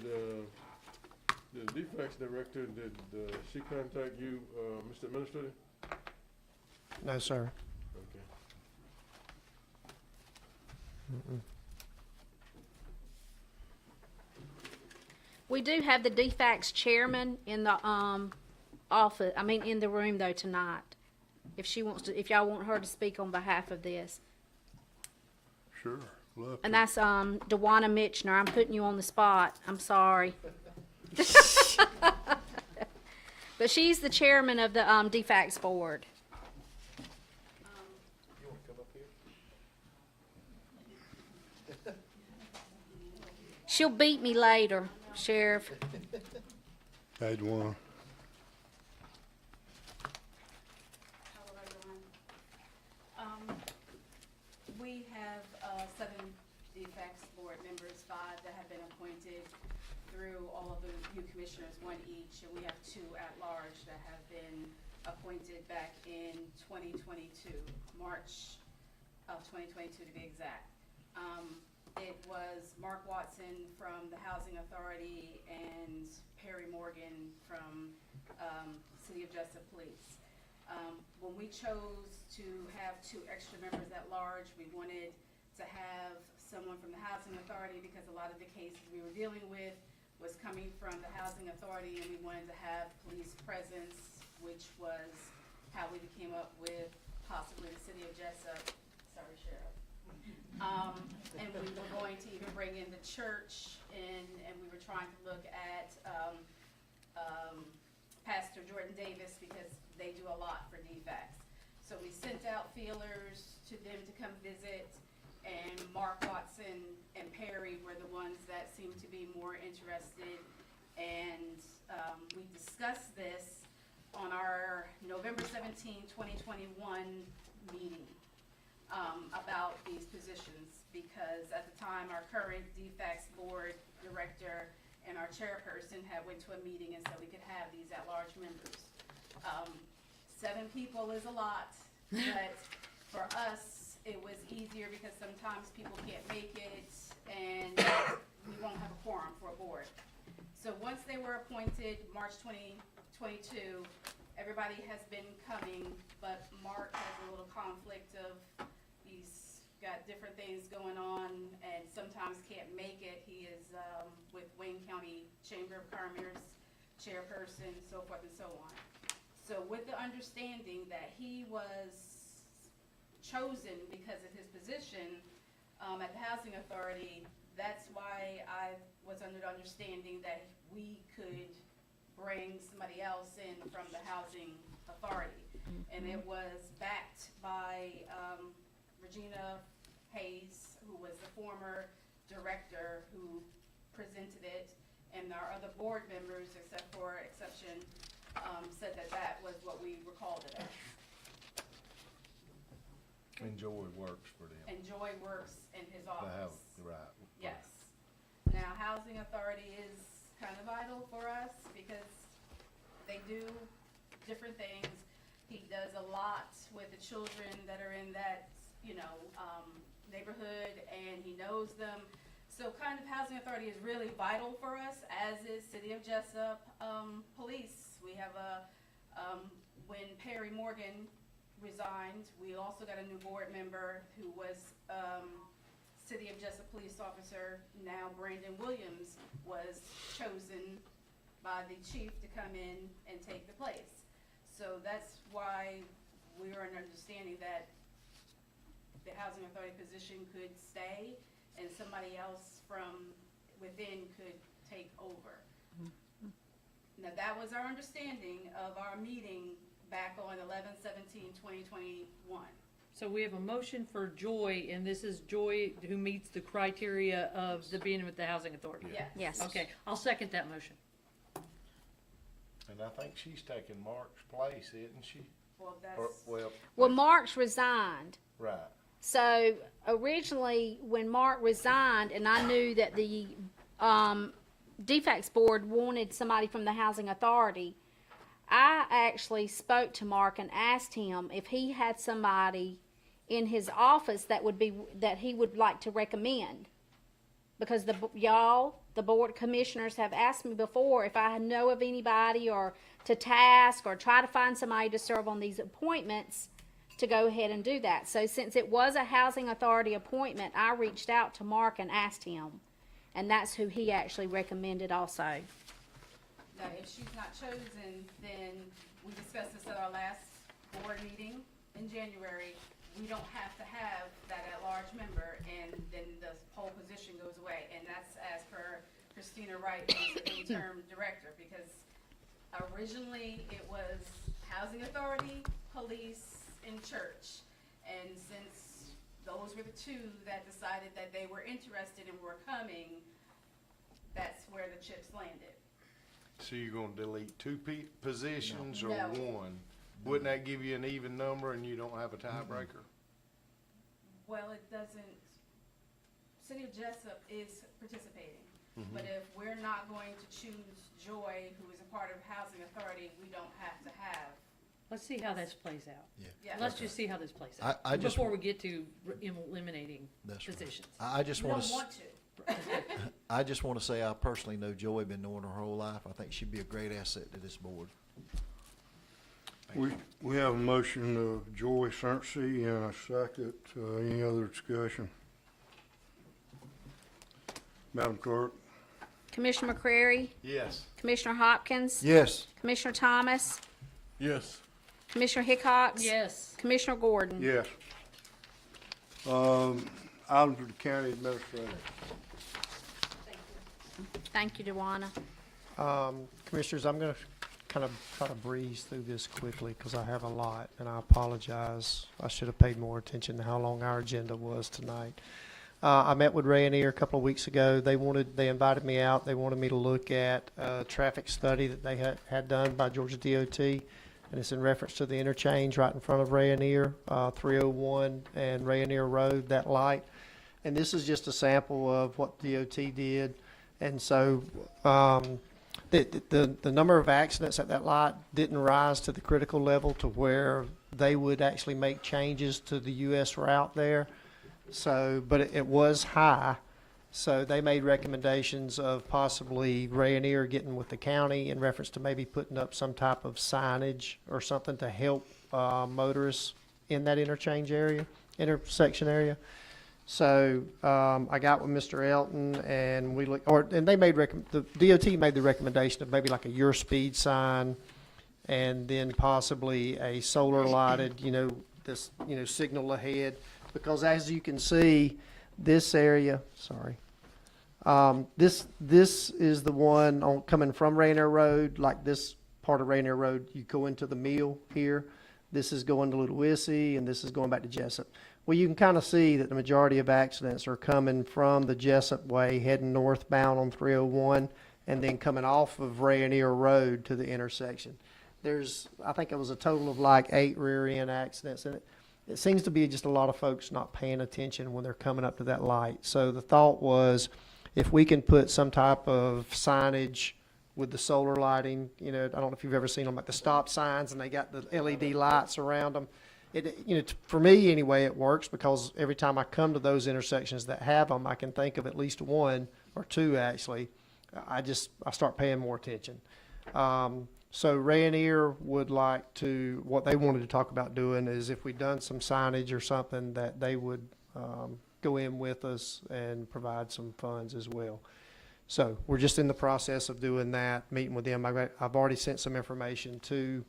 the defects director, did she contact you, Mr. Administrator? No, sir. Okay. We do have the DFAX chairman in the, office, in the room though tonight. If she wants to, if y'all want her to speak on behalf of this. Sure. Love And to. that's, Dewana Mitchner. I'm putting you on the spot. I'm sorry. But she's the chairman of the, DFAX board. You wanna come up here? She'll beat me later, Sheriff. Hey, Dwan. Hello, everyone. We have 7 DFAX board members, 5 that have been appointed through all of you commissioners, 1 each, and we have 2 at large that have been appointed back in 2022, March of 2022 to be exact. It was Mark Watson from the Housing Authority and Perry Morgan from City of Jessup Police. When we chose to have 2 extra members at large, we wanted to have someone from the Housing Authority because a lot of the cases we were dealing with was coming from the Housing Authority, and we wanted to have police presence, which was how we came up with possibly the City of Jessup. Sorry, Sheriff. And we were going to even bring in the church, and we were trying to look at Pastor Jordan Davis because they do a lot for DFAX. So we sent out feelers to them to come visit, and Mark Watson and Perry were the ones that seemed to be more interested. And we discussed this on our November 17, 2021 meeting. About these positions, because at the time our current DFAX board director and our chairperson had went to a meeting and said we could have these at-large members. 7 people is a lot, but for us it was easier because sometimes people can't make it and we won't have a quorum for a board. So once they were appointed March 2022, everybody has been coming, but Mark has a little conflict of he's got different things going on and sometimes can't make it. He is with Wayne County Chamber of Commerce chairperson, so forth and so on. So with the understanding that he was chosen because of his position at the Housing Authority, that's why I was under the understanding that we could bring somebody else in from the Housing Authority. And it was backed by Regina Hayes, who was the former director who presented it, and our other board members, except for exception, said that that was what we recalled it as. And Joy works for them. And Joy works in his They have, office. right. Yes. Now, Housing Authority is kind of vital for us because they do different things. He does a lot with the children that are in that, neighborhood, and he knows them. So kind of Housing Authority is really vital for us, as is City of Jessup Police. We have when Perry Morgan resigned, we also got a new board member who was City of Jessup police officer. Now Brandon Williams was chosen by the chief to come in and take the place. So that's why we were in understanding that the Housing Authority position could stay and somebody else from within could take over. Now, that was our understanding of our meeting back on 11/17/2021. So we have a motion for Joy, and this is Joy who meets the criteria of the being with the housing authority. Yes. Yes. Okay, I'll second that motion. And I think she's taking Mark's place, isn't she? Well, Or, that's, well, Well, Mark's resigned. right. So originally, when Mark resigned, and I knew that the DFACS board wanted somebody from the housing authority, I actually spoke to Mark and asked him if he had somebody in his office that he would like to recommend. Because the board of commissioners have asked me before if I know of anybody or to task or try to find somebody to serve on these appointments to go ahead and do that. So since it was a housing authority appointment, I reached out to Mark and asked him. And that's who he actually recommended also. no, if she's not chosen, then we discussed this at our last board meeting in January. We don't have to have that at-large member, and then the whole position goes away. And that's as per Christina Wright, who's the interim director, because originally it was housing authority, police, and church. And since those were the two that decided that they were interested and were coming, that's where the chips landed. So you're gonna delete two positions or No. one? Wouldn't that give you an even number and you don't have a tiebreaker? Well, it doesn't, City of Jessup is participating, but if we're not going to choose Joy, who is a part of Housing Authority, we don't have to have. Let's see how this plays out. Yeah. Let's just see how this plays out. I just- Before we get to eliminating That's right. positions. I just We want don't to, want to. I just want to say I personally know Joy, been knowing her whole life. I think she'd be a great asset to this board. We have a motion of Joy Searcy and a second. Any other discussion? Madam Clerk? Commissioner McCrary, Yes. Commissioner Hopkins, Yes. Commissioner Thomas, Yes. Commissioner Hickox. Yes. Commissioner Gordon. Yes. Items of the county administrator. Thank you, Dewana. Commissioners, I'm going to kind of try to breeze through this quickly because I have a lot, and I apologize. I should have paid more attention to how long our agenda was tonight. I met with Rayonier a couple of weeks ago. They invited me out. They wanted me to look at a traffic study that they had done by Georgia DOT, and it's in reference to the interchange right in front of Rayonier, 301 and Rayonier Road, that light. And this is just a sample of what DOT did. And so the number of accidents at that light didn't rise to the critical level to where they would actually make changes to the US route there. So, but it was high. So they made recommendations of possibly Rayonier getting with the county in reference to maybe putting up some type of signage or something to help motorists in that intersection area. So I got with Mr. Elton, and they made the DOT made the recommendation of maybe like a your speed sign, and then possibly a solar lighted, signal ahead, because as you can see, this area, this is the one coming from Rayonier Road, like this part of Rayonier Road. You go into the mill here. This is going to Little Wissy, and this is going back to Jessup. Well, you can kind of see that the majority of accidents are coming from the Jessup way, heading northbound on 301, and then coming off of Rayonier Road to the intersection. I think it was a total of like 8 rear-end accidents, and it seems to be just a lot of folks not paying attention when they're coming up to that light. So the thought was, if we can put some type of signage with the solar lighting, I don't know if you've ever seen them, like the stop signs, and they got the LED lights around them. For me anyway, it works because every time I come to those intersections that have them, I can think of at least one or two actually. I start paying more attention. So Rayonier would like to, what they wanted to talk about doing is if we'd done some signage or something, that they would go in with us and provide some funds as well. So we're just in the process of doing that, meeting with them. I've already sent some information to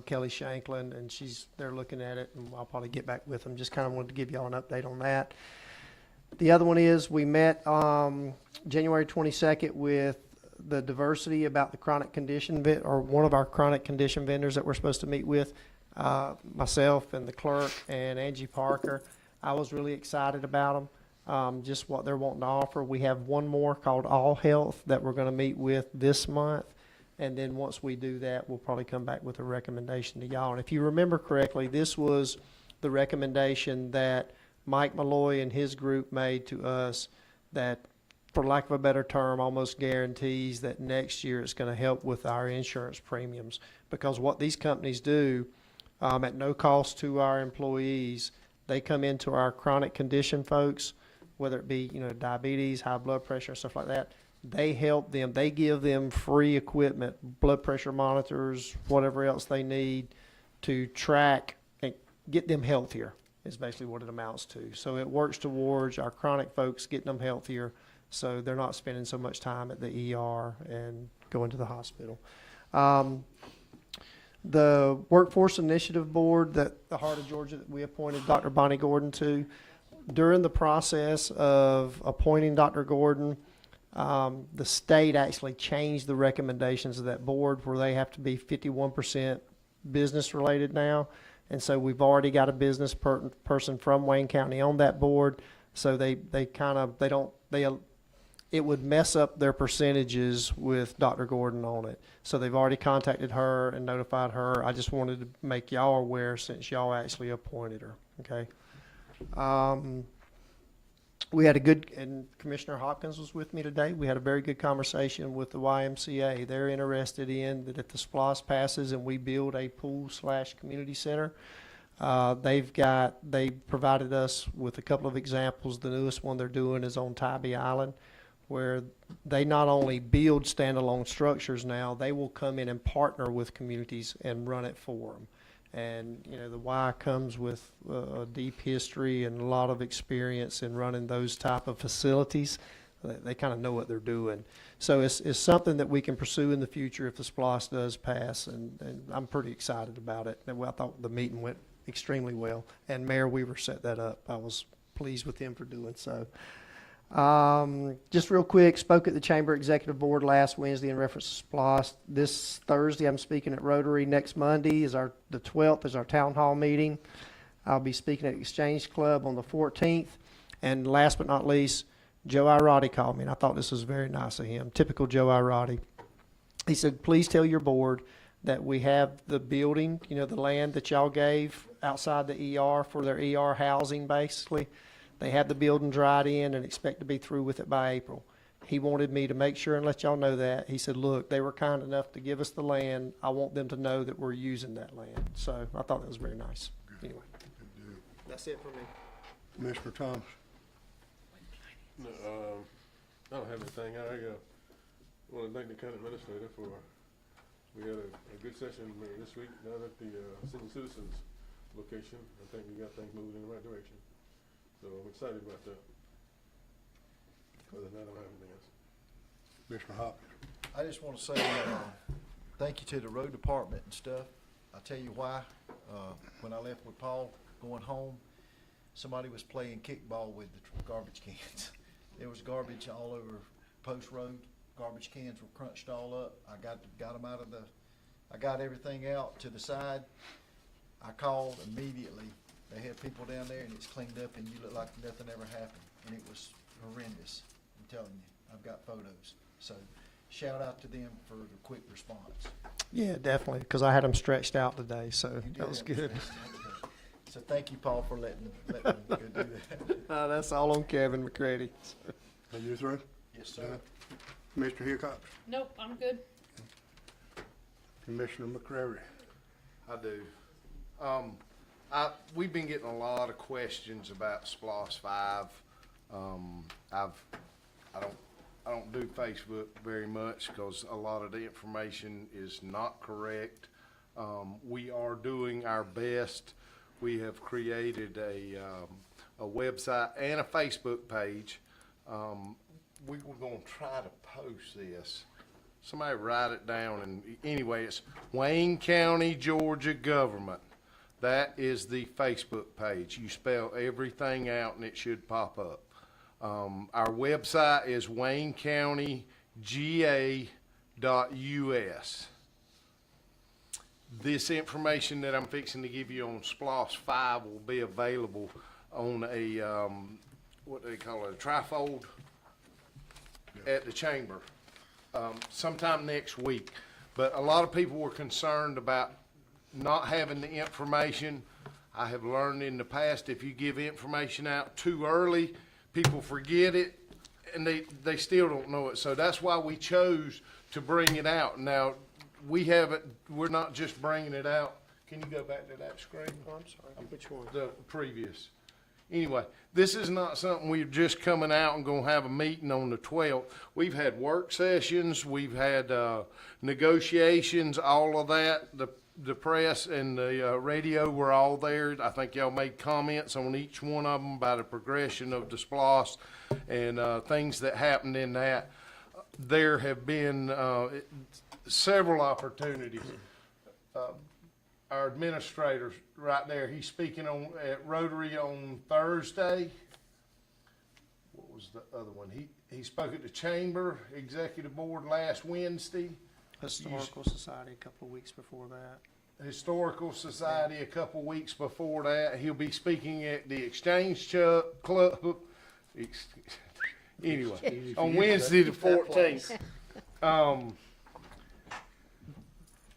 Kelly Shanklin, and they're looking at it, and I'll probably get back with them. Just kind of wanted to give y'all an update on that. The other one is we met January 22nd with the diversity about the chronic condition or one of our chronic condition vendors that we're supposed to meet with, myself and the clerk and Angie Parker, I was really excited about them, just what they're wanting to offer. We have one more called All Health that we're going to meet with this month. And then once we do that, we'll probably come back with a recommendation to y'all. And if you remember correctly, this was the recommendation that Mike Malloy and his group made to us that, for lack of a better term, almost guarantees that next year it's going to help with our insurance premiums. Because what these companies do, at no cost to our employees, they come into our chronic condition folks, whether it be, diabetes, high blood pressure, stuff like that. They help them. They give them free equipment, blood pressure monitors, whatever else they need to track and get them healthier is basically what it amounts to. So it works towards our chronic folks getting them healthier so they're not spending so much time at the ER and going to the hospital. The Workforce Initiative Board that the Heart of Georgia that we appointed Dr. Bonnie Gordon to, during the process of appointing Dr. Gordon, the state actually changed the recommendations of that board where they have to be 51% business related now. And so we've already got a business person from Wayne County on that board. So it would mess up their percentages with Dr. Gordon on it. So they've already contacted her and notified her. I just wanted to make y'all aware since y'all actually appointed her, okay? We had and Commissioner Hopkins was with me today. We had a very good conversation with the YMCA. They're interested in that if the SPLOS passes and we build a pool/community center, they provided us with a couple of examples. The newest one they're doing is on Tybee Island, where they not only build standalone structures now, they will come in and partner with communities and run it for them. And, the Y comes with a deep history and a lot of experience in running those type of facilities. They kind of know what they're doing. So it's something that we can pursue in the future if the SPLOS does pass, and I'm pretty excited about it. And I thought the meeting went extremely well, and Mayor Weaver set that up. I was pleased with him for doing so. Just real quick, spoke at the Chamber Executive Board last Wednesday in reference to SPLOS. This Thursday, I'm speaking at Rotary. Next Monday is the 12th is our town hall meeting. I'll be speaking at Exchange Club on the 14th. And last but not least, Joe Irati called me, and I thought this was very nice of him. Typical Joe Irati. He said, please tell your board that we have the building, the land that y'all gave outside the ER for their ER housing, basically. They have the building dried in and expect to be through with it by April. He wanted me to make sure and let y'all know that. He said, look, they were kind enough to give us the land. I want them to know that we're using that land. So I thought that was very nice. Anyway, that's it for me. Commissioner Thomas? No, I don't have anything. I want to thank the county administrator we had a good session this week down at the Senior Citizens location. I think we got things moving in the right direction. So I'm excited about that. Other than that, I don't have anything else. Commissioner Hopkins? I just want to say thank you to the road department and stuff. I'll tell you why. When I left with Paul going home, somebody was playing kickball with the garbage cans. There was garbage all over Post Road. Garbage cans were crunched all up. I got them out of I got everything out to the side. I called immediately. They had people down there and it's cleaned up and you look like nothing ever happened. And it was horrendous. I'm telling you, I've got photos. So shout out to them for the quick response. Yeah, definitely, because I had them stretched out today, so that was good. So thank you, Paul, for letting me go do that. That's all on Kevin McCready. Are you through? Yes, sir. Commissioner Hickox? Nope, I'm good. Commissioner McCreary? I do. We've been getting a lot of questions about SPLOS 5. I don't do Facebook very much because a lot of the information is not correct. We are doing our best. We have created a website and a Facebook page. We were going to try to post this. Somebody write it down. And anyway, it's Wayne County, Georgia Government. That is the Facebook page. You spell everything out and it should pop up. Our website is WayneCountyGov.org. This information that I'm fixing to give you on SPLOST 5 will be available on a, what do they call it, a trifold at the chamber sometime next week. But a lot of people were concerned about not having the information. I have learned in the past, if you give information out too early, people forget it and they still don't know it. So that's why we chose to bring it out. Now, we're not just bringing it out. Can you go back to that screen? Oh, I'm sorry, which one? The previous. Anyway, this is not something we're just coming out and gonna have a meeting on the 12th. We've had work sessions, we've had, negotiations, all of that. The press and the, radio were all there. I think y'all made comments on each one of them about the progression of the SPLOST and, things that happened in that. There have been, several opportunities. Our administrator right there, he's speaking at Rotary on Thursday. What was the other one? He spoke at the Chamber Executive Board last Wednesday. Historical Society a couple of weeks before that. Historical Society a couple weeks before that. He'll be speaking at the Exchange Club. Anyway, on Wednesday the 14th.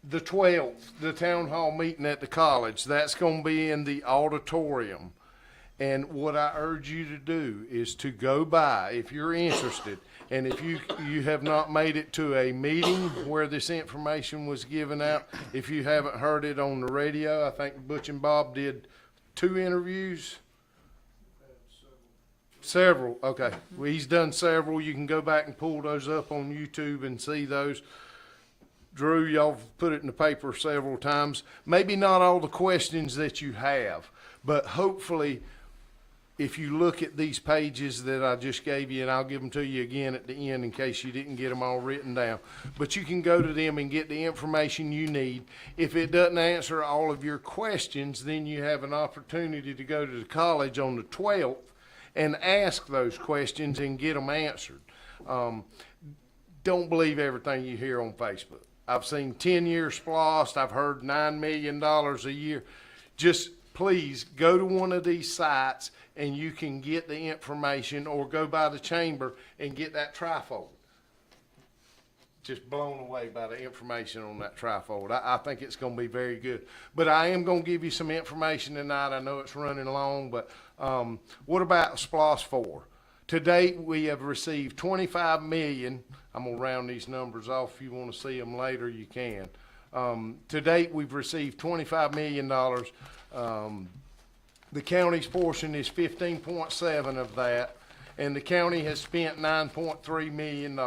The 12th, the town hall meeting at the college, that's gonna be in the auditorium. And what I urge you to do is to go by, if you're interested, and if you have not made it to a meeting where this information was given out, if you haven't heard it on the radio, I think Butch and Bob did 2 interviews. Several, okay. Well, he's done several. You can go back and pull those up on YouTube and see those. Drew, y'all put it in the paper several times. Maybe not all the questions that you have, but hopefully if you look at these pages that I just gave you, and I'll give them to you again at the end in case you didn't get them all written down, but you can go to them and get the information you need. If it doesn't answer all of your questions, then you have an opportunity to go to the college on the 12th and ask those questions and get them answered. Don't believe everything you hear on Facebook. I've seen 10-year SPLOST. I've heard $9 million a year. Just please go to one of these sites and you can get the information, or go by the chamber and get that trifold. Just blown away by the information on that trifold. I think it's going to be very good. But I am going to give you some information tonight. I know it's running long, but what about SPLOST 4? To date, we have received $25 million. I'm going to round these numbers off. If you want to see them later, you can. To date, we've received $25 million. The county's portion is 15.7 of that, and the county has spent $9.3 million.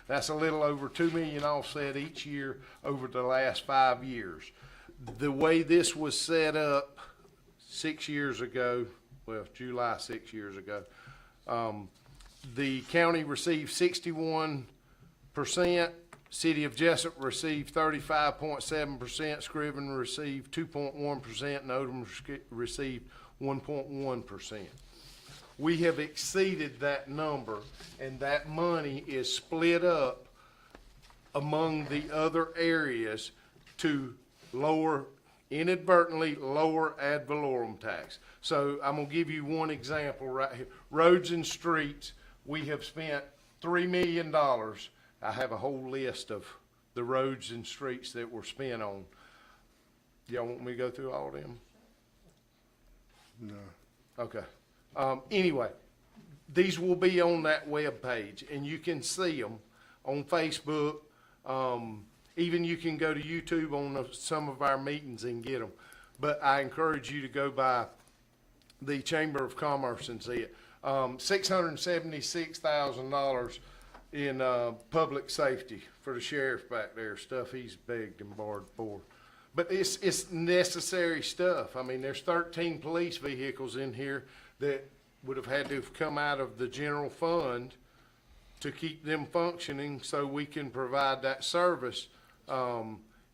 That's a little over $2 million offset each year over the last 5 years. The way this was set up 6 years ago, well, July 6 years ago, the county received 61%, City of Jessup received 35.7%, Scriven received 2.1%, and Odom received 1.1%. We have exceeded that number, and that money is split up among the other areas to inadvertently lower ad valorem tax. So I'm gonna give you one example right here. Roads and streets, we have spent $3 million. I have a whole list of the roads and streets that were spent on. Y'all want me to go through all of them? No. Okay. Anyway, these will be on that web page, and you can see them on Facebook. Even you can go to YouTube on some of our meetings and get them. But I encourage you to go by the Chamber of Commerce and see it. $676,000 in public safety for the sheriff back there, stuff he's begged and borrowed for. But it's necessary stuff. I mean, there's 13 police vehicles in here that would have had to have come out of the general fund to keep them functioning so we can provide that service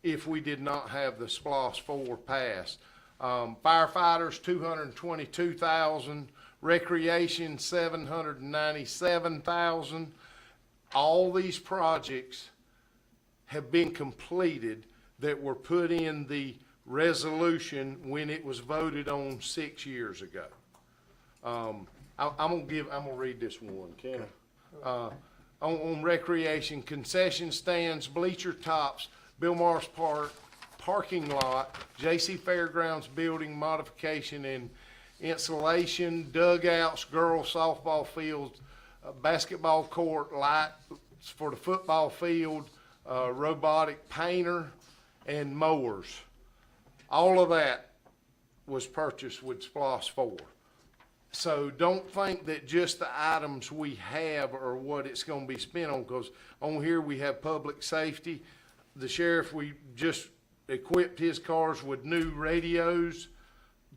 if we did not have the SPLOST 4 passed. Firefighters, 222,000. Recreation, 797,000. all these projects have been completed that were put in the resolution when it was voted on 6 years ago. I'm gonna read this one, can I? On recreation, concession stands, bleacher tops, Bill Morris Park, parking lot, J.C. Fairgrounds building modification and insulation, dugouts, girls softball fields, basketball court, lights for the football field, robotic painter, and mowers. All of that was purchased with SPOS 4. So don't think that just the items we have are what it's gonna be spent on, because on here we have public safety. The sheriff, we just equipped his cars with new radios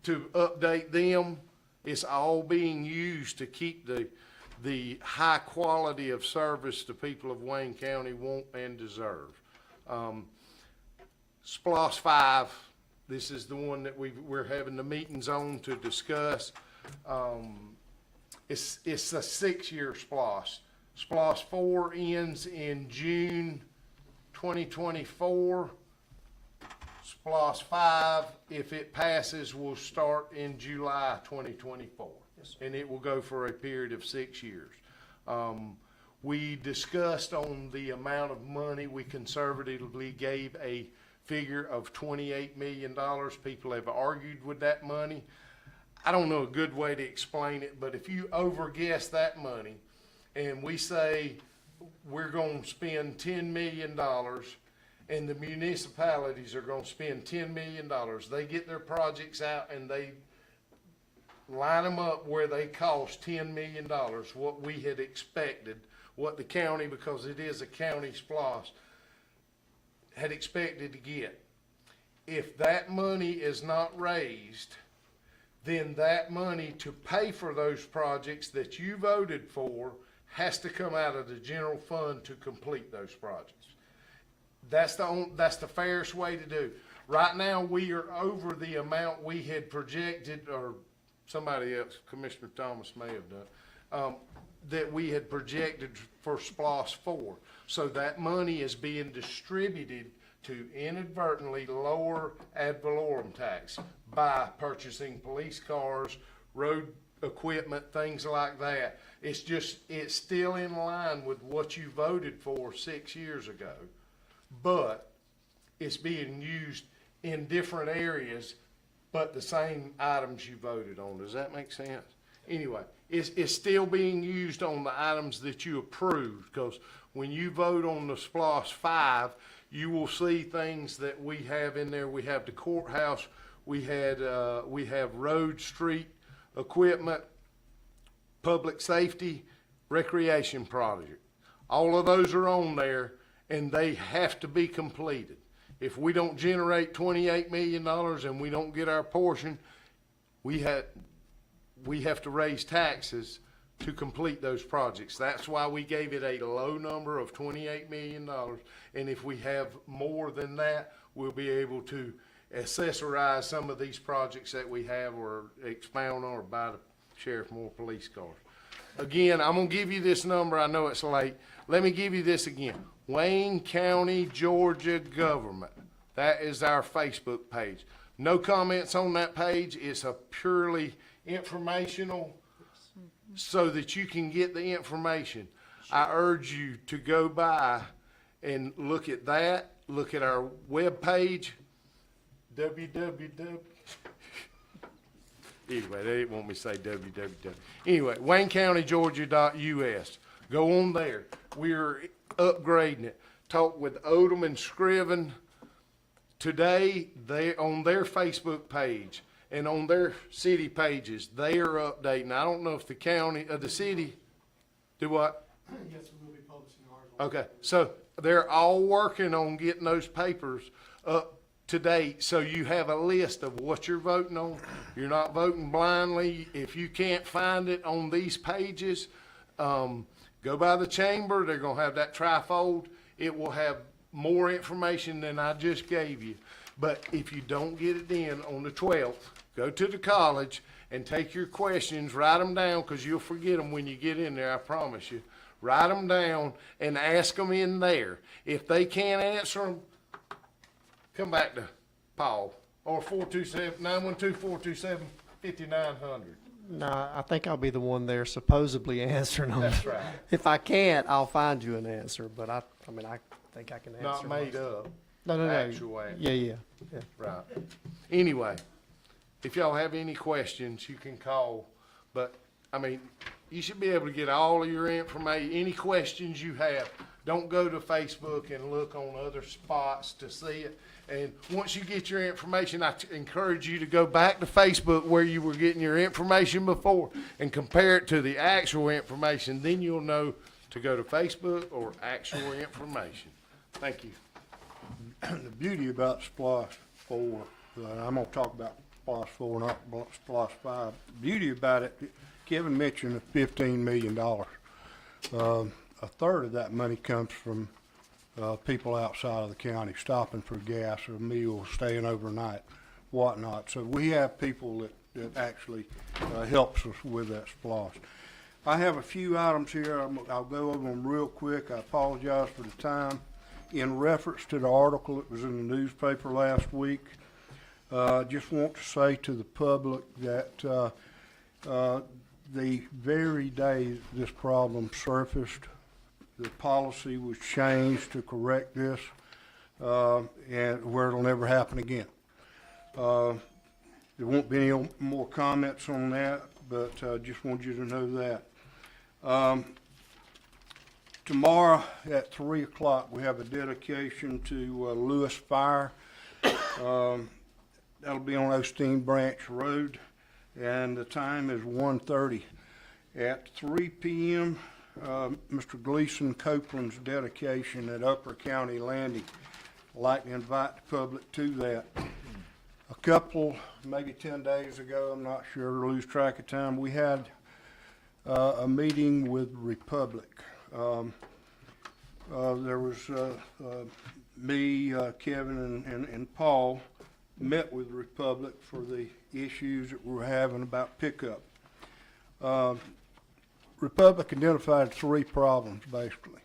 to update them. It's all being used to keep the high quality of service the people of Wayne County want and deserve. SPOS 5, this is the one that we're having the meetings on to discuss. It's a 6-year SPOS. SPOS 4 ends in June 2024. SPOS 5, if it passes, will start in July 2024. And it will go for a period of 6 years. We discussed on the amount of money. We conservatively gave a figure of $28 million. People have argued with that money. I don't know a good way to explain it, but if you overguess that money and we say we're going to spend $10 million and the municipalities are going to spend $10 million, they get their projects out and they line them up where they cost $10 million, what we had expected, what the county, because it is a county SPOS, had expected to get. If that money is not raised, then that money to pay for those projects that you voted for has to come out of the general fund to complete those projects. That's the fairest way to do. Right now, we are over the amount we had projected, or somebody else, Commissioner Thomas may have done, that we had projected for SPOS 4. So that money is being distributed to inadvertently lower ad valorem tax by purchasing police cars, road equipment, things like that. It's still in line with what you voted for 6 years ago, but it's being used in different areas, but the same items you voted on. Does that make sense? Anyway, it's still being used on the items that you approved, because when you vote on the SPOS 5, you will see things that we have in there. We have the courthouse, we have road, street equipment, public safety, recreation project. All of those are on there, and they have to be completed. If we don't generate $28 million and we don't get our portion, we have to raise taxes to complete those projects. That's why we gave it a low number of $28 million. And if we have more than that, we'll be able to accessorize some of these projects that we have, or expound on, or buy the sheriff more police cars. Again, I'm gonna give you this number. I know it's late. Let me give you this again. Wayne County, Georgia Government. That is our Facebook page. No comments on that page. It's a purely informational, so that you can get the information. I urge you to go by and look at that, look at our webpage, www. Anyway, they didn't want me to say www. Anyway, WayneCountyGeorgia.us. Go on there. We're upgrading it. Talk with Odom and Scriven. Today, they on their Facebook page and on their city pages, they are updating. I don't know if the county, the city, do what? Yes, we will be publishing ours. Okay, so they're all working on getting those papers up to date, so you have a list of what you're voting on. You're not voting blindly. If you can't find it on these pages, go by the chamber. They're gonna have that trifold. It will have more information than I just gave you. But if you don't get it in on the 12th, go to the college and take your questions, write them down, because you'll forget them when you get in there, I promise you. write them down and ask them in there. If they can't answer them, come back to Paul, or 912-427-5900. No, I think I'll be the one there supposedly answering them. That's right. If I can't, I'll find you an answer, but I mean, I think I can answer. Not made most. up, No. actual answer. Yeah. Right. Anyway, if y'all have any questions, you can call, but, I mean, you should be able to get all of your information, any questions you have. Don't go to Facebook and look on other spots to see it. And once you get your information, I encourage you to go back to Facebook where you were getting your information before and compare it to the actual information. Then you'll know to go to Facebook or actual information. Thank you. The beauty about SPLOST 4, I'm gonna talk about SPLOST 4, not SPLOST 5. The beauty about it, Kevin mentioned the $15 million. A third of that money comes from people outside of the county stopping for gas or meals, staying overnight, whatnot. So we have people that actually helps us with that SPLOST. I have a few items here. I'll go over them real quick. I apologize for the time. In reference to the article that was in the newspaper last week, just want to say to the public that the very day this problem surfaced, the policy was changed to correct this, and where it'll never happen again. There won't be any more comments on that, but just want you to know that. Tomorrow at 3 o'clock, we have a dedication to Lewis Fire. That'll be on Osteen Branch Road, and the time is 1:30. At 3 p.m., Mr. Gleason Copeland's dedication at Upper County Landing. I'd like to invite the public to that. A couple, maybe 10 days ago, I'm not sure, lose track of time, we had a meeting with Republic. There was me, Kevin, and Paul met with Republic for the issues that we're having about pickup. Republic identified 3 problems, basically.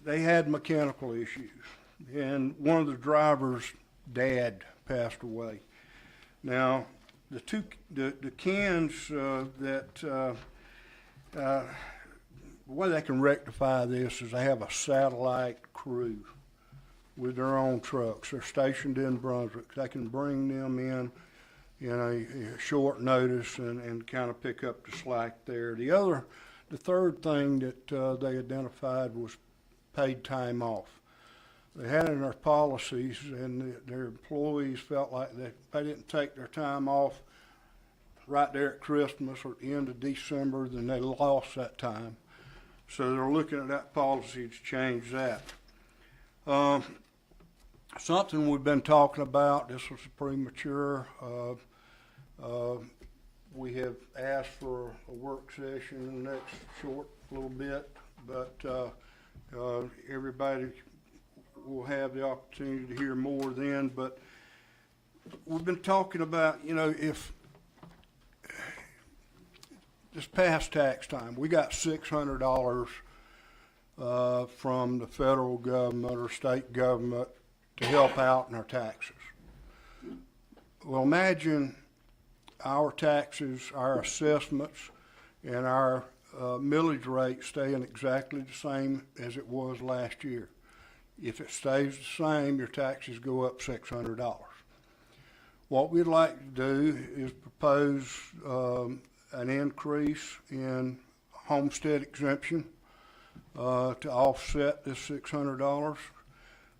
They had mechanical issues, and one of the drivers' dad passed away. Now, the cans the way they can rectify this is they have a satellite crew with their own trucks. They're stationed in Brunswick. They can bring them in a short notice and kind of pick up the slack there. The third thing that they identified was paid time off. They had in their policies, and their employees felt like they didn't take their time off right there at Christmas or at the end of December, then they lost that time. So they're looking at that policy to change that. Something we've been talking about, this was premature. We have asked for a work session in the next short little bit, but everybody will have the opportunity to hear more then. But we've been talking about, if this past tax time, we got $600 from the federal government or state government to help out in our taxes. Well, imagine our taxes, our assessments, and our millage rate staying exactly the same as it was last year. If it stays the same, your taxes go up $600. What we'd like to do is propose an increase in homestead exemption to offset this $600.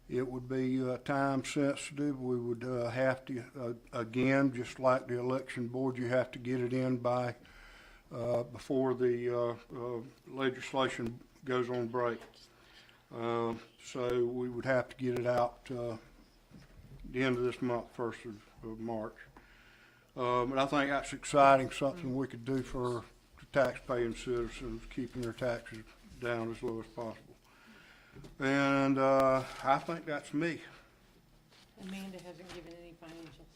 It would be time sensitive. We would have to, again, just like the election board, you have to get it in by before the legislation goes on break. So we would have to get it out the end of this month, 1st of March. But I think that's exciting, something we could do for the tax-paying citizens, keeping their taxes down as low as possible. And I think that's me. Amanda hasn't given any financials.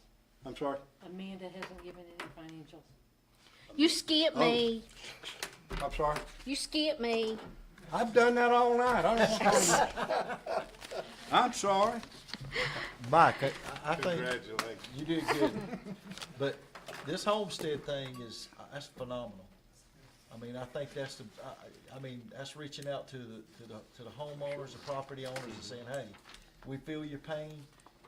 I'm sorry? Amanda hasn't given any financials. You skipped me. I'm sorry? You skipped me. I've done that all night. I don't know. I'm sorry. Mike, I think Congratulations. you did good, but this homestead thing is, that's phenomenal. I mean, I think that's I mean, that's reaching out to the homeowners, the property owners and saying, hey, we feel your pain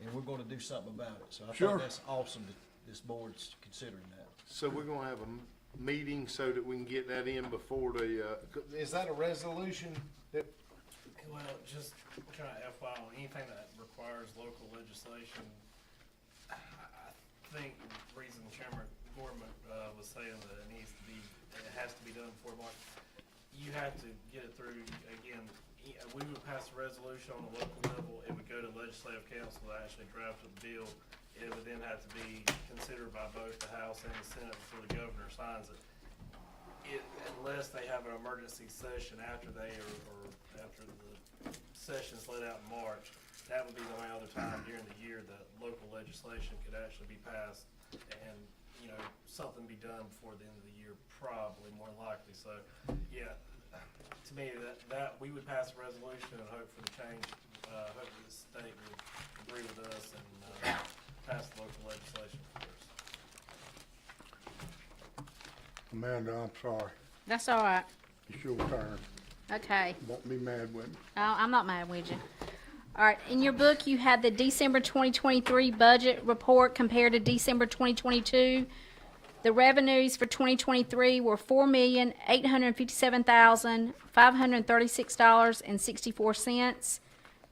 and we're gonna do something about it. So I Sure. think that's awesome that this board's considering that. So we're gonna have a meeting so that we can get that in before the, is that a resolution that, Well, just kind of FYI, on anything that requires local legislation, I think the reason Chairman Gorman was saying that it has to be done before March, you have to get it through, again, we would pass a resolution on the local level, it would go to legislative council to actually draft a bill. It would then have to be considered by both the House and the Senate before the governor signs it. Unless they have an emergency session after after the session's let out in March, that would be the only other time during the year that local legislation could actually be passed and, you know, something be done before the end of the year, probably, more likely. So, yeah, to me, that we would pass a resolution and hope for the change, hope the state would agree with us and, pass the local legislation first. Amanda, I'm sorry. That's all right. It's your turn. Okay. Don't be mad with me. I'm not mad with you. All right, in your book, you had the December 2023 budget report compared to December 2022. The revenues for 2023 were $4,857,536.64.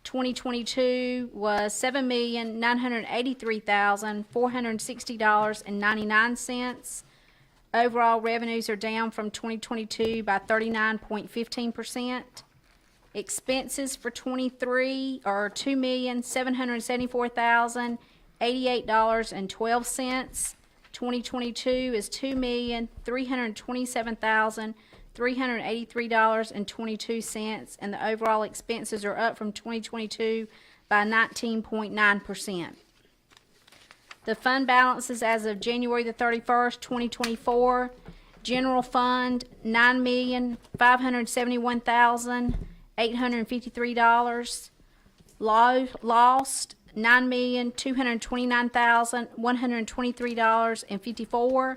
2022 was $7,983,460.99. Overall revenues are down from 2022 by 39.15%. Expenses for 23 are $2,774,088.12. 2022 is $2,327,383.22, and the overall expenses are up from 2022 by 19.9%. The fund balances as of January the 31st, 2024, general fund, $9,571,853. Lost, $9,229,123.54.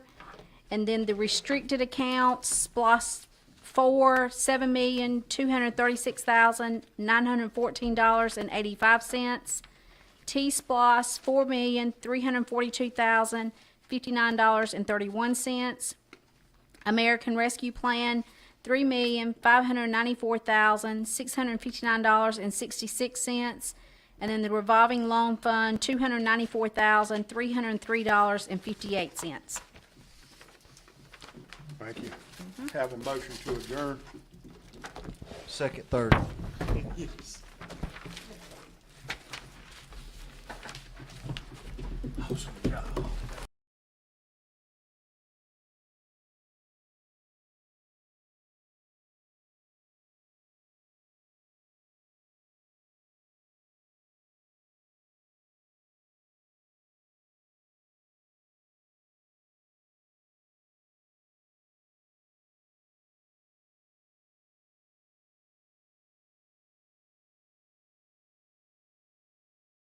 And then the restricted accounts, SPLOST 4, $7,236,914.85. T-SPLOS, $4,342,059.31. American Rescue Plan, $3,594,659.66. And then the revolving loan fund, $294,303.58. Thank you. Have a motion to adjourn. Second, third. Awesome job.